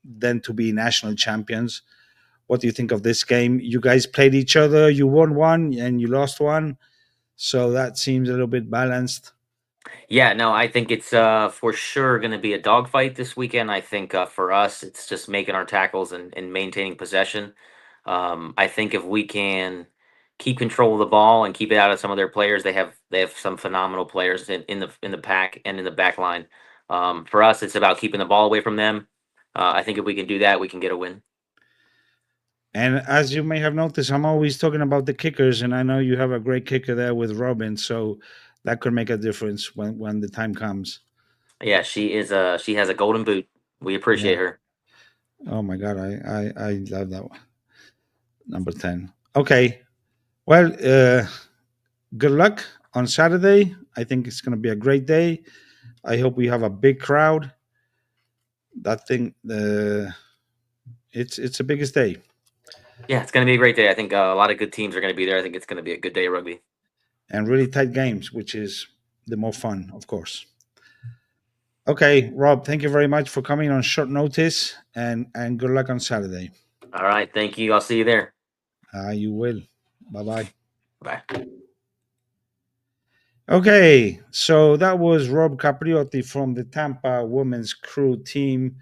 then to be national champions. What do you think of this game? You guys played each other. You won one and you lost one, so that seems a little bit balanced. Yeah, no, I think it's for sure going to be a dogfight this weekend. I think for us, it's just making our tackles and maintaining possession. I think if we can keep control of the ball and keep it out of some of their players, they have some phenomenal players in the pack and in the back line. For us, it's about keeping the ball away from them. I think if we can do that, we can get a win. And as you may have noticed, I'm always talking about the kickers, and I know you have a great kicker there with Robin, so that could make a difference when the time comes. Yeah, she has a golden boot. We appreciate her. Oh my God, I love that one. Number 10. Okay. Well, good luck on Saturday. I think it's going to be a great day. I hope we have a big crowd. That thing, it's the biggest day. Yeah, it's going to be a great day. I think a lot of good teams are going to be there. I think it's going to be a good day of rugby. And really tight games, which is the more fun, of course. Okay, Rob, thank you very much for coming on short notice, and good luck on Saturday. All right, thank you. I'll see you there. You will. Bye-bye. Bye. Okay, so that was Rob Capriotti from the Tampa Women's Crew team,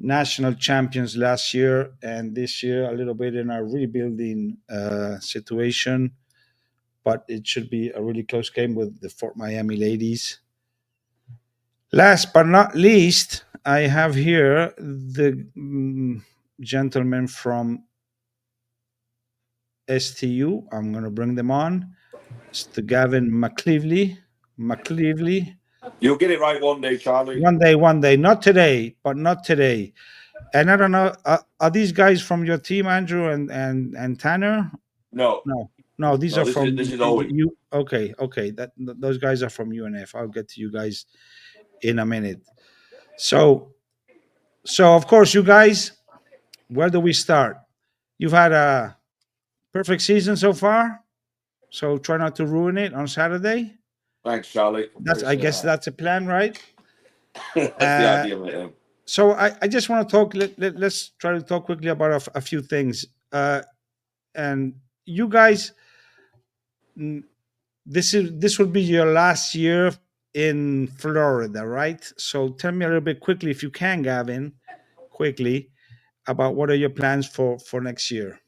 national champions last year, and this year a little bit in a rebuilding situation, but it should be a really close game with the Fort Miami ladies. Last but not least, I have here the gentleman from STU. I'm going to bring them on. It's the Gavin McCleavely. You'll get it right one day, Charlie. One day. Not today, but not today. And I don't know, are these guys from your team, Andrew and Tanner? No. These are from this is Owen. you. Okay. Those guys are from UNF. I'll get to you guys in a minute. So of course, you guys, where do we start? You've had a perfect season so far, so try not to ruin it on Saturday. Thanks, Charlie. I guess that's a plan, right? That's the idea, mate. So I just want to talk. Let's try to talk quickly about a few things. And you guys, this will be your last year in Florida, right? So tell me a little bit quickly, if you can, Gavin, quickly, about what are your plans for next year.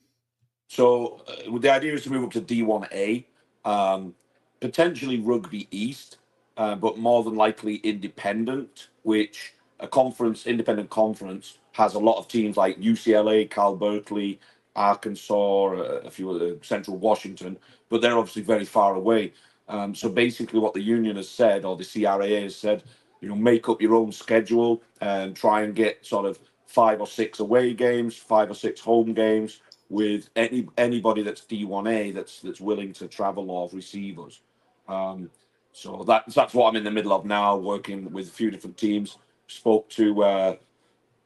So the idea is to move up to D1A, potentially Rugby East, but more than likely independent, which independent conference has a lot of teams like UCLA, Cal Berkeley, Arkansas, a few of the Central Washington, but they're obviously very far away. So basically what the union has said, or the CRA has said, make up your own schedule and try and get sort of 5 or 6 away games, 5 or 6 home games with anybody that's D1A that's willing to travel or receive us. So that's what I'm in the middle of now, working with a few different teams. Spoke to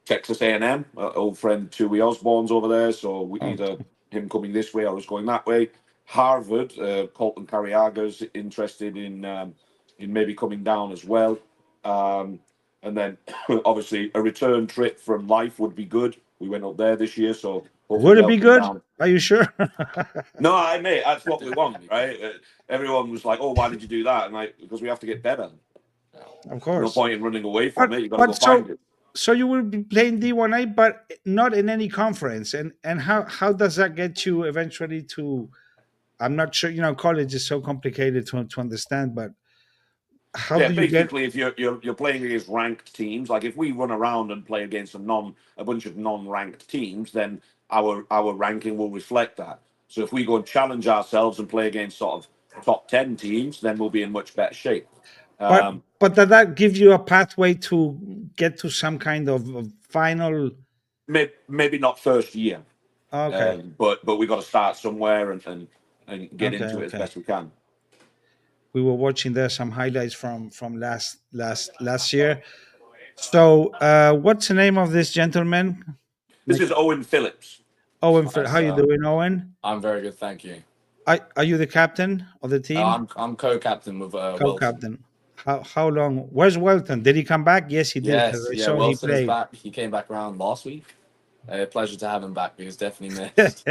Texas A&M, old friend Tui Osborne's over there, so either him coming this way or us going that way. Harvard, Colton Carriaga's interested in maybe coming down as well. And then obviously a return trip from Life would be good. We went up there this year, so would it be good? Down. Are you sure? No, mate, that's what we want, right? Everyone was like, "Oh, why did you do that?" And because we have to get better. Of course. No point in running away from it. You got to go find it. So you will be playing D1A, but not in any conference. And how does that get you eventually to? I'm not sure. College is so complicated to understand, but how do you basically, if you're playing against ranked teams, like if we run around and play against a bunch of non-ranked teams, then our ranking will reflect that. So if we go and challenge ourselves and play against sort of top 10 teams, then we'll be in much better shape. But does that give you a pathway to get to some kind of final? Maybe not first year, Okay. but we got to start somewhere and get Okay, into it as okay. best we can. We were watching there some highlights from last year. So, what's the name of this gentleman? This is Owen Phillips. Owen. Hi, How you sir. doing, Owen? I'm very good, thank you. Are you the captain of the team? I'm co-captain with Wilson. Co-captain. How long? Where's Welton? Did he come back? Yes, he did. Because Yes, I yeah, saw he Wilson is played. back. He came back around last week. Pleasure to have him back. He was definitely missed.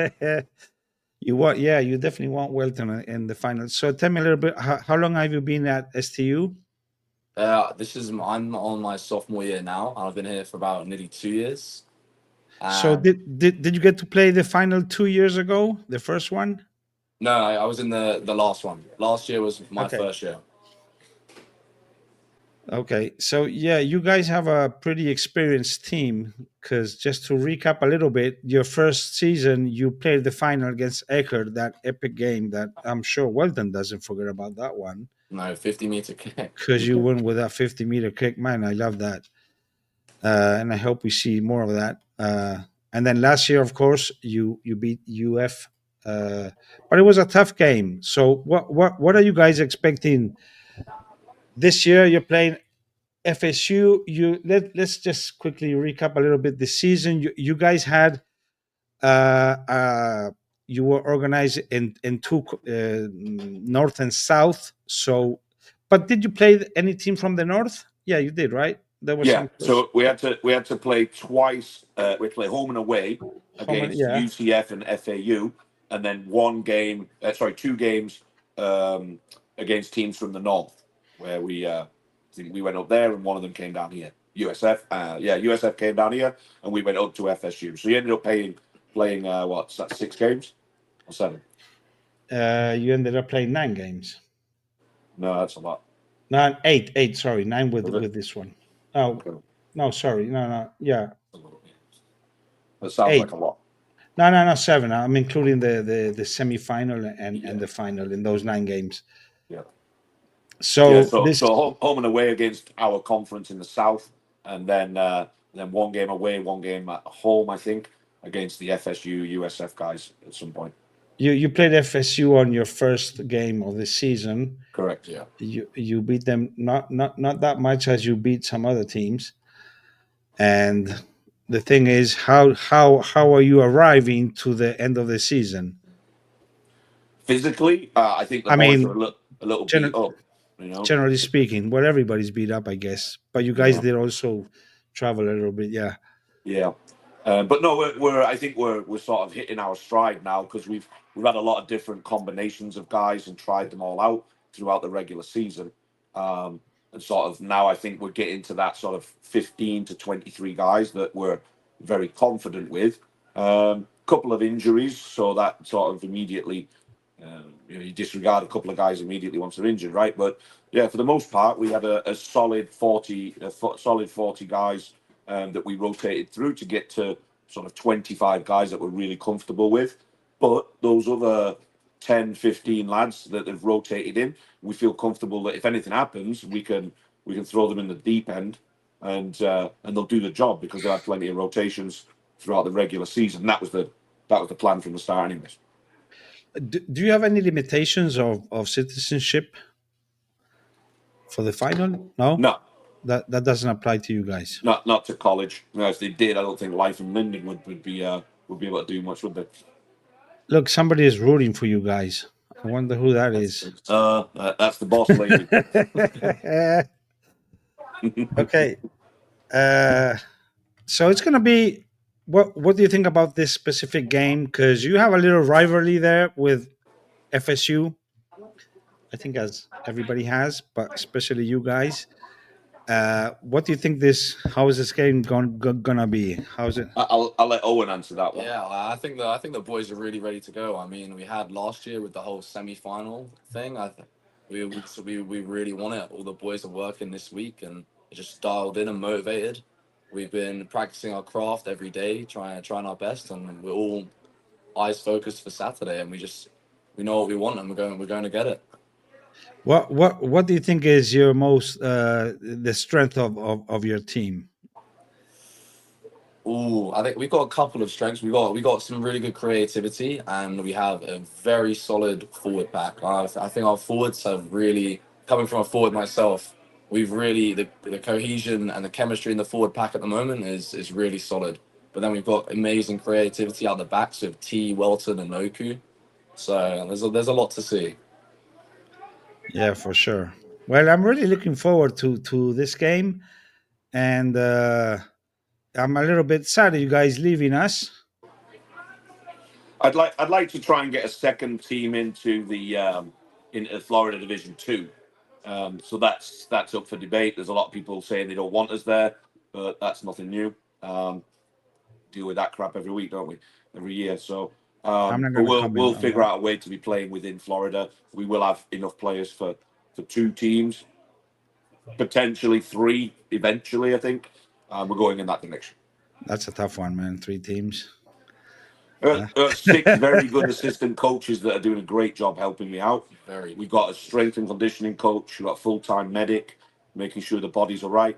Yeah, you definitely want Welton in the finals. So tell me a little bit. How long have you been at STU? I'm on my sophomore year now. I've been here for about nearly 2 years. So did you get to play the final 2 years ago? The first one? No, I was in the last one. Last year was my first year. Okay, so yeah, you guys have a pretty experienced team. Because just to recap a little bit, your first season you played the final against Eckerd, that epic game that I'm sure Welton doesn't forget about that one. No, 50-meter kick. Because you won with that 50-meter kick, man. I love that, and I hope we see more of that. And then last year, of course, you beat UF, but it was a tough game. So what are you guys expecting this year? You're playing FSU. Let's just quickly recap a little bit the season. You guys had you were organized in two north and south. So, but did you play any team from the north? Yeah, you did, right? There was some. So we had to play twice. We play home and away against UCF and FAU, and then two games against teams from the north, where we went up there and one of them came down here. USF came down here and we went up to FSU. So you ended up playing what's that, 6 games or 7? You ended up playing 9 games. No, that's a lot. No, 8. Sorry, 9 with this one. Oh, no, sorry, no, yeah. That sounds 8. like a lot. No, 7. I'm including the semi-final and the final in those 9 games. Yeah. So home and away against our conference in the south, and then one game away, one game at home, I think, against the FSU USF guys at some point. You played FSU on your first game of the season. Correct. Yeah. You beat them not that much as you beat some other teams. And the thing is, how are you arriving to the end of the season? Physically, I think the boys are a little beat up. You know? Generally speaking, well, everybody's beat up, I guess. But you guys did also travel a little bit, yeah. Yeah. But no, I think we're sort of hitting our stride now, because we've had a lot of different combinations of guys and tried them all out throughout the regular season. And sort of now I think we're getting to that sort of 15 to 23 guys that we're very confident with. Couple of injuries, so that sort of immediately, you disregard a couple of guys immediately once they're injured, right? But yeah, for the most part, we had a solid 40 guys that we rotated through to get to sort of 25 guys that we're really comfortable with. But those other 10, 15 lads that have rotated in, we feel comfortable that if anything happens, we can throw them in the deep end, and they'll do the job, because they have plenty of rotations throughout the regular season. That was the plan from the start, anyways. Do you have any limitations of citizenship for the final? No. That doesn't apply to you guys. Not to college. If they did, I don't think Life in Linden would be able to do much, would they? Look, somebody is rooting for you guys. I wonder who that is. That's the boss lady. Okay. So it's gonna be. What do you think about this specific game? Because you have a little rivalry there with FSU. I think as everybody has, but especially you guys. What do you think how is this game gonna be? How's it? I'll let Owen answer that one. Yeah, I think the boys are really ready to go. I mean, we had last year with the whole semi-final thing. We really want it. All the boys are working this week and just dialed in and motivated. we've been practicing our craft every day, trying our best, and we're all eyes focused for Saturday, and we know what we want, and we're going to get it. What do you think is your most the strength of your team? Ooh, I think we've got a couple of strengths. We got some really good creativity, and we have a very solid forward pack. I think our forwards have really, coming from a forward myself, we've really the cohesion and the chemistry in the forward pack at the moment is really solid. But then we've got amazing creativity out the backs with T, Welton, and Oku. So there's a lot to see. Yeah, for sure. Well, I'm really looking forward to this game, and I'm a little bit sad that you guys leaving us. I'd like to try and get a second team into the Florida Division Two. So that's up for debate. There's a lot of people saying they don't want us there, but that's nothing new. Deal with that crap every week, don't we? Every year. So, I'm not but going to we'll comment on figure that. out a way to be playing within Florida. We will have enough players for two teams, potentially three eventually. I think we're going in that direction. That's a tough one, man. 3 teams. Six very good assistant coaches that are doing a great job helping me out. Very. We've got a strength and conditioning coach. We've got a full-time medic, making sure the bodies are right.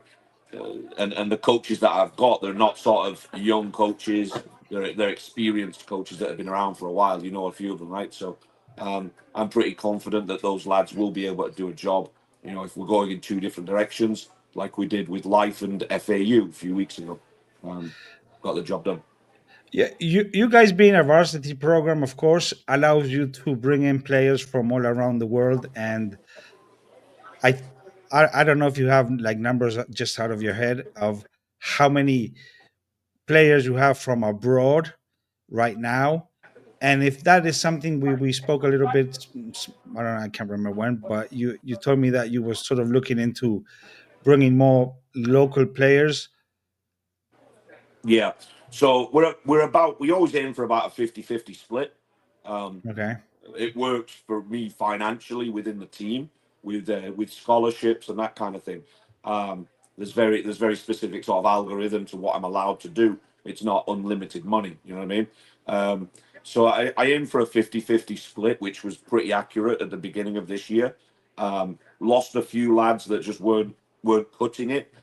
And the coaches that I've got, they're not sort of young coaches. They're experienced coaches that have been around for a while. You know a few of them, right? So I'm pretty confident that those lads will be able to do a job. You know, if we're going in 2 different directions, like we did with Life and FAU a few weeks ago, got the job done. Yeah, you guys being a varsity program, of course, allows you to bring in players from all around the world. And I, I don't know if you have like numbers just out of your head of how many players you have from abroad right now, and if that is something we spoke a little bit. I don't know, I can't remember when, but you told me that you were sort of looking into bringing more local players. Yeah. So we always aim for about a 50-50 split. Okay. It works for me financially within the team with scholarships and that kind of thing. There's very specific sort of algorithm to what I'm allowed to do. It's not unlimited money, you know what I mean? So I aim for a 50-50 split, which was pretty accurate at the beginning of this year. Lost a few lads that just weren't cutting it.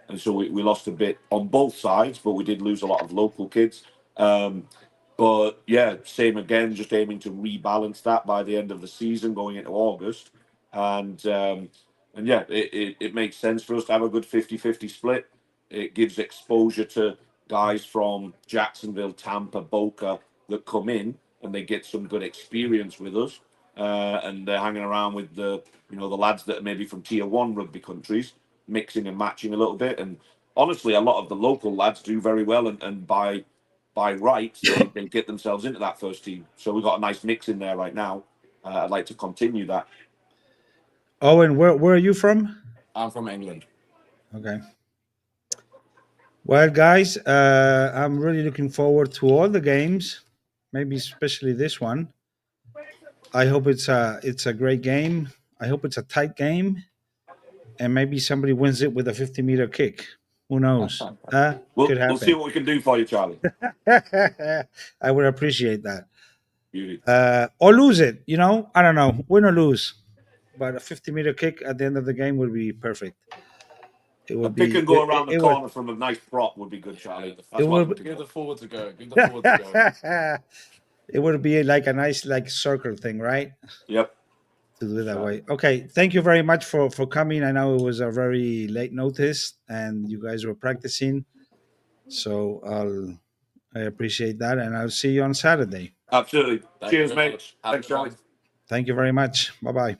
And so we lost a bit on both sides, but we did lose a lot of local kids. But yeah, same again, just aiming to rebalance that by the end of the season going into August. And yeah, it makes sense for us to have a good 50-50 split. It gives exposure to guys from Jacksonville, Tampa, Boca that come in and they get some good experience with us. And they're hanging around with the lads that are maybe from tier 1 rugby countries, mixing and matching a little bit. And honestly, a lot of the local lads do very well, and by rights, they get themselves into that first team. So we've got a nice mix in there right now. I'd like to continue that. Owen, where are you from? I'm from England. Okay. Well, guys, I'm really looking forward to all the games, maybe especially this one. I hope it's a great game. I hope it's a tight game, and maybe somebody wins it with a 50-meter kick. Who knows? Could We'll happen. see what we can do for you, Charlie. I would appreciate that. Beauty. Or lose it, I don't know, win or lose, but a 50-meter kick at the end of the game would be perfect. It A would pick be. and go around the It corner from a nice prop would be good, Charlie. That's It what I'm would- looking Give for. the forward to go. Give the forward to go. It would be like a nice circle thing, right? Yep. To do it that Sure. way. Okay, thank you very much for coming. I know it was a very late notice, and you guys were practicing, so I appreciate that, and I'll see you on Saturday. Absolutely. Thank Cheers, you very mate. much. Have Thanks, fun. Charlie. Thank you very much. Bye bye.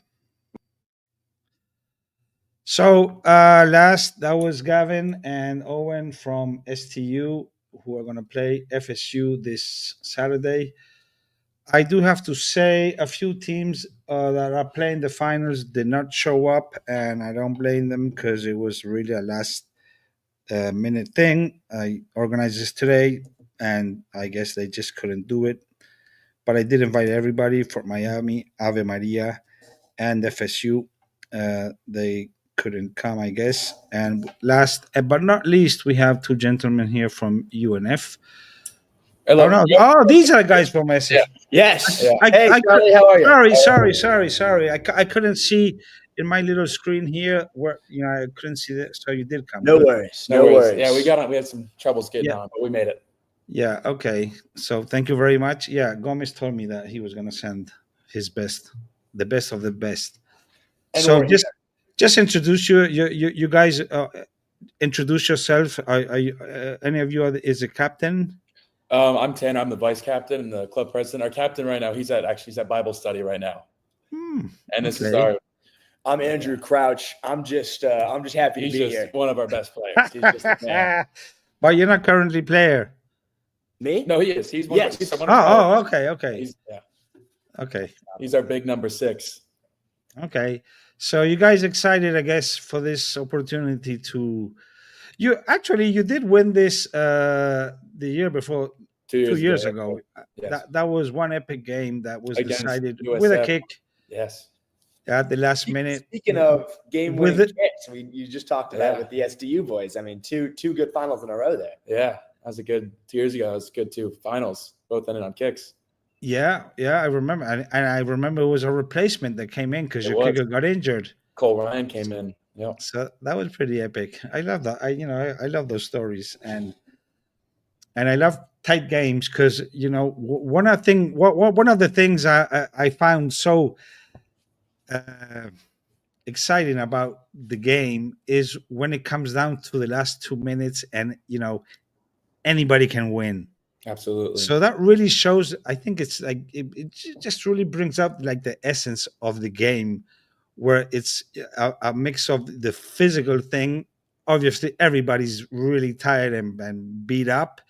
So last, that was Gavin and Owen from STU, who are going to play FSU this Saturday. I do have to say a few teams that are playing the finals did not show up, and I don't blame them because it was really a last minute thing. I organized this today, and I guess they just couldn't do it. But I did invite everybody for Miami, Ave Maria, and FSU. They couldn't come, I guess. And last but not least, we have two gentlemen here from UNF. Hello. Oh no! Oh, these are the guys from SF. Yeah. Yes. Yeah. Hey, Charlie, how are you? Sorry. I couldn't see in my little screen here where I couldn't see that. So you did come. No worries. No worries. Yeah, we had some troubles getting on, but we made it. Yeah. Okay. So thank you very much. Yeah, Gomez told me that he was gonna send his best, the best of the best. And So we're just introduce you guys. Introduce yourself. Are you, any of you is a captain? I'm Tanner. I'm the vice captain and the club president. Our captain right now, he's at Bible study right now. And this is I'm Andrew Crouch. I'm just happy to be here. One of our best players. He's just a man. But you're not currently player. Me? No, he is. He's one. Yes. He's one of Okay. Okay. He's our big number 6. Okay. So you guys excited, I guess, for this opportunity to you did win this the year before 2 years ago. Yes. That was one epic game that was Against decided USF. with a kick. Yes. At the last minute. Speaking of game-winning With kicks, you just talked about it with the SDU boys. I mean, two good finals in a row there. Yeah. That was a good 2 years ago. That was good too. Finals both ended on kicks. Yeah, I remember, and I remember it was a replacement that came in because your kicker got injured. Cole Ryan came in. Yeah, so that was pretty epic. I love that. I love those stories, and I love tight games because one of the things I found so exciting about the game is when it comes down to the last 2 minutes, and anybody can win. Absolutely. So that really shows. I think it's like it just really brings up like the essence of the game, where it's a mix of the physical thing. Obviously, everybody's really tired and beat up,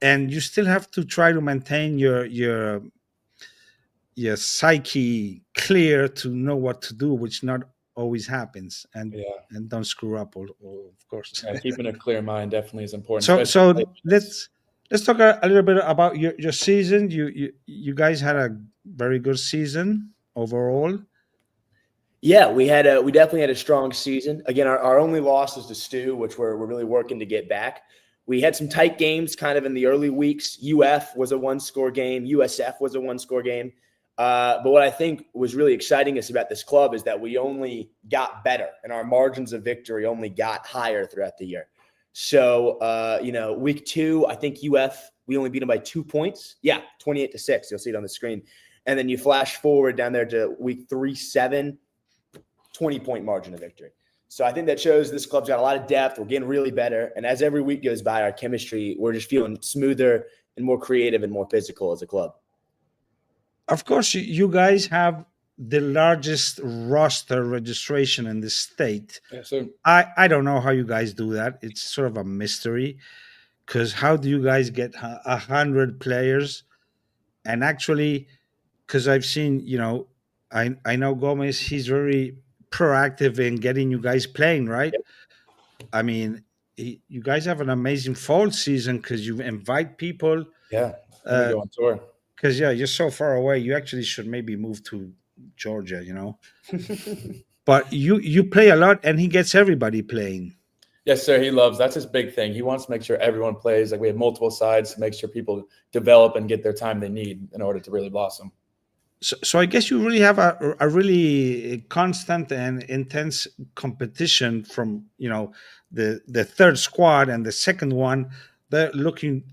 and you still have to try to maintain your psyche clear to know what to do, which not always happens, and don't screw up, of course. Yeah, keeping a clear mind definitely is important. So let's talk a little bit about your season. You guys had a very good season overall. Yeah, we definitely had a strong season. Again, our only loss is to Stu, which we're really working to get back. We had some tight games kind of in the early weeks. UF was a 1-score game. USF was a 1-score game. But what I think was really exciting us about this club is that we only got better, and our margins of victory only got higher throughout the year. So, week 2, I think UF, we only beat them by 2 points. Yeah, 28-6. You'll see it on the screen. And then you flash forward down there to week 3-7, 20-point margin of victory. So I think that shows this club's got a lot of depth. We're getting really better. And as every week goes by, our chemistry, we're just feeling smoother and more creative and more physical as a club. Of course, you guys have the largest roster registration in the state. Yes, sir. I don't know how you guys do that. It's sort of a mystery, because how do you guys get 100 players? And actually, because I've seen, I know Gomez, he's very proactive in getting you guys playing, right? Yep. I mean, you guys have an amazing fall season because you invite people. Yeah, we go on tour. Because you're so far away. You actually should maybe move to Georgia, But you play a lot, and he gets everybody playing. Yes, sir. He loves. That's his big thing. He wants to make sure everyone plays. Like, we have multiple sides to make sure people develop and get their time they need in order to really blossom. So I guess you really have a really constant and intense competition from the third squad and the second one. They're looking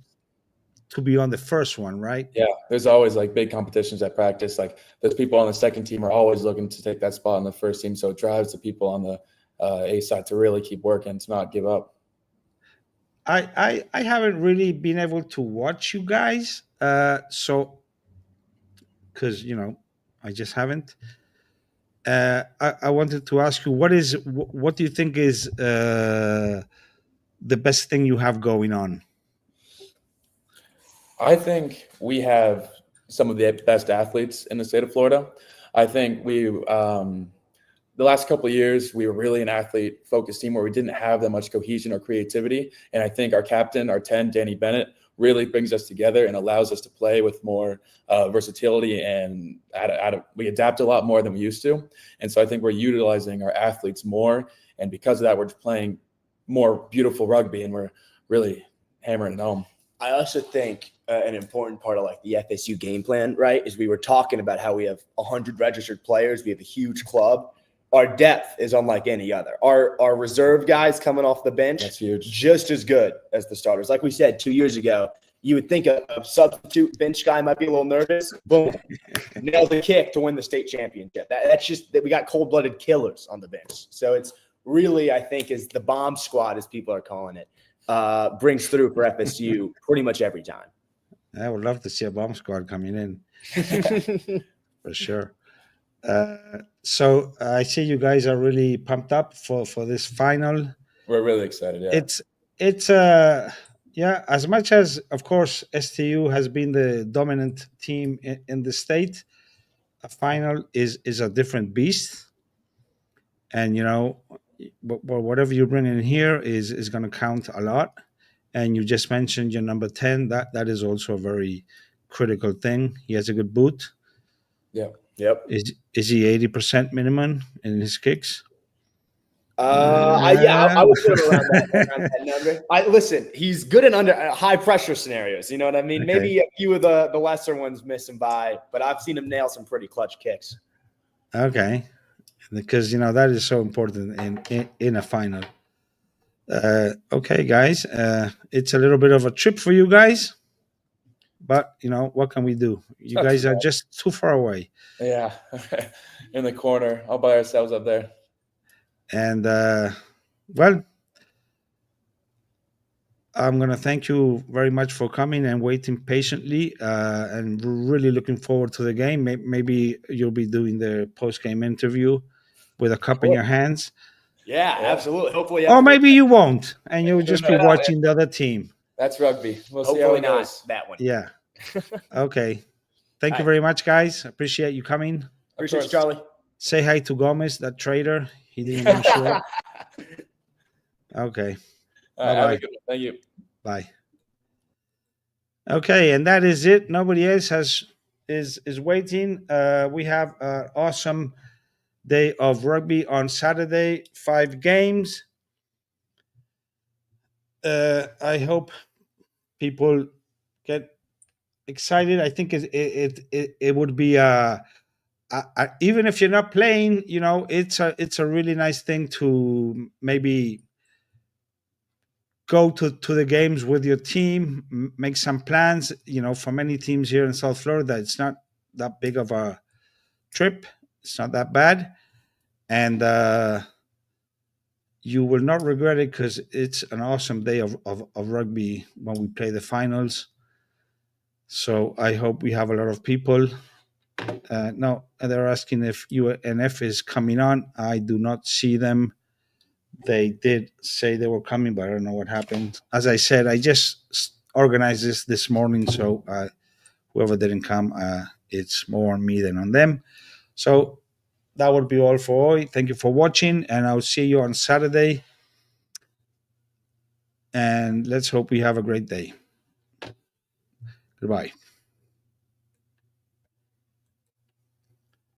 to be on the first one, right? Yeah, there's always like big competitions at practice. Like, those people on the second team are always looking to take that spot on the first team. So it drives the people on the A side to really keep working, to not give up. I haven't really been able to watch you guys, so because I just haven't. I wanted to ask you, what do you think is the best thing you have going on? I think we have some of the best athletes in the state of Florida. I think the last couple of years, we were really an athlete-focused team where we didn't have that much cohesion or creativity. And I think our captain, our 10, Danny Bennett, really brings us together and allows us to play with more versatility, and we adapt a lot more than we used to. And so I think we're utilizing our athletes more, and because of that, we're playing more beautiful rugby, and we're really hammering it home. I also think an important part of like the FSU game plan, right, is we were talking about how we have 100 registered players. We have a huge club. Our depth is unlike any other. Our reserve guys coming off the bench, That's huge. just as good as the starters. Like we said 2 years ago, you would think a substitute bench guy might be a little nervous. Boom, nailed the kick to win the state championship. That's just that we got cold-blooded killers on the bench. So it's really, I think, is the bomb squad, as people are calling it, brings through for FSU pretty much every time. I would love to see a bomb squad coming in for sure. So I see you guys are really pumped up for this final. We're really excited. Yeah. It's yeah, as much as of course STU has been the dominant team in the state, a final is a different beast. And you know, whatever you bring in here is going to count a lot. And you just mentioned your number 10. That is also a very critical thing. He has a good boot. Yeah. Yep. Is he 80% minimum in his kicks? I would put him around that number. Listen, he's good in under high pressure scenarios. You know what I mean? Okay. Maybe a few of the lesser ones miss him by, but I've seen him nail some pretty clutch kicks. Okay, because you know that is so important in a final. Okay, guys, it's a little bit of a trip for you guys, but you know what can we do? You Not guys too are bad. just too far away. Yeah. In the corner, all by ourselves up there. And well, I'm gonna thank you very much for coming and waiting patiently, and really looking forward to the game. Maybe you'll be doing the post-game interview with a cup in your hands, Yeah, absolutely. Hopefully, or maybe you won't, and you'll just be knows? watching the other team. That's rugby. We'll see how hopefully it not goes. that one. Yeah. Okay. Thank you All right. very much, guys. Appreciate you coming. Appreciate you, course. Charlie. Say hi to Gomez, that traitor. He didn't even show up. Okay. All right, have Bye-bye. a good one. Thank you. Bye. Okay, and that is it. Nobody else is waiting. We have an awesome day of rugby on Saturday. 5 games. I hope people get excited. I think it would be even if you're not playing, you know, it's a really nice thing to maybe go to the games with your team, make some plans. You know, for many teams here in South Florida, it's not that big of a trip. It's not that bad. And you will not regret it because it's an awesome day of rugby when we play the finals. So I hope we have a lot of people. No, they're asking if UNF is coming on. I do not see them. They did say they were coming, but I don't know what happened. As I said, I just organized this morning, so whoever didn't come, it's more on me than on them. So that would be all for all. Thank you for watching, and I'll see you on Saturday. And let's hope we have a great day. Goodbye.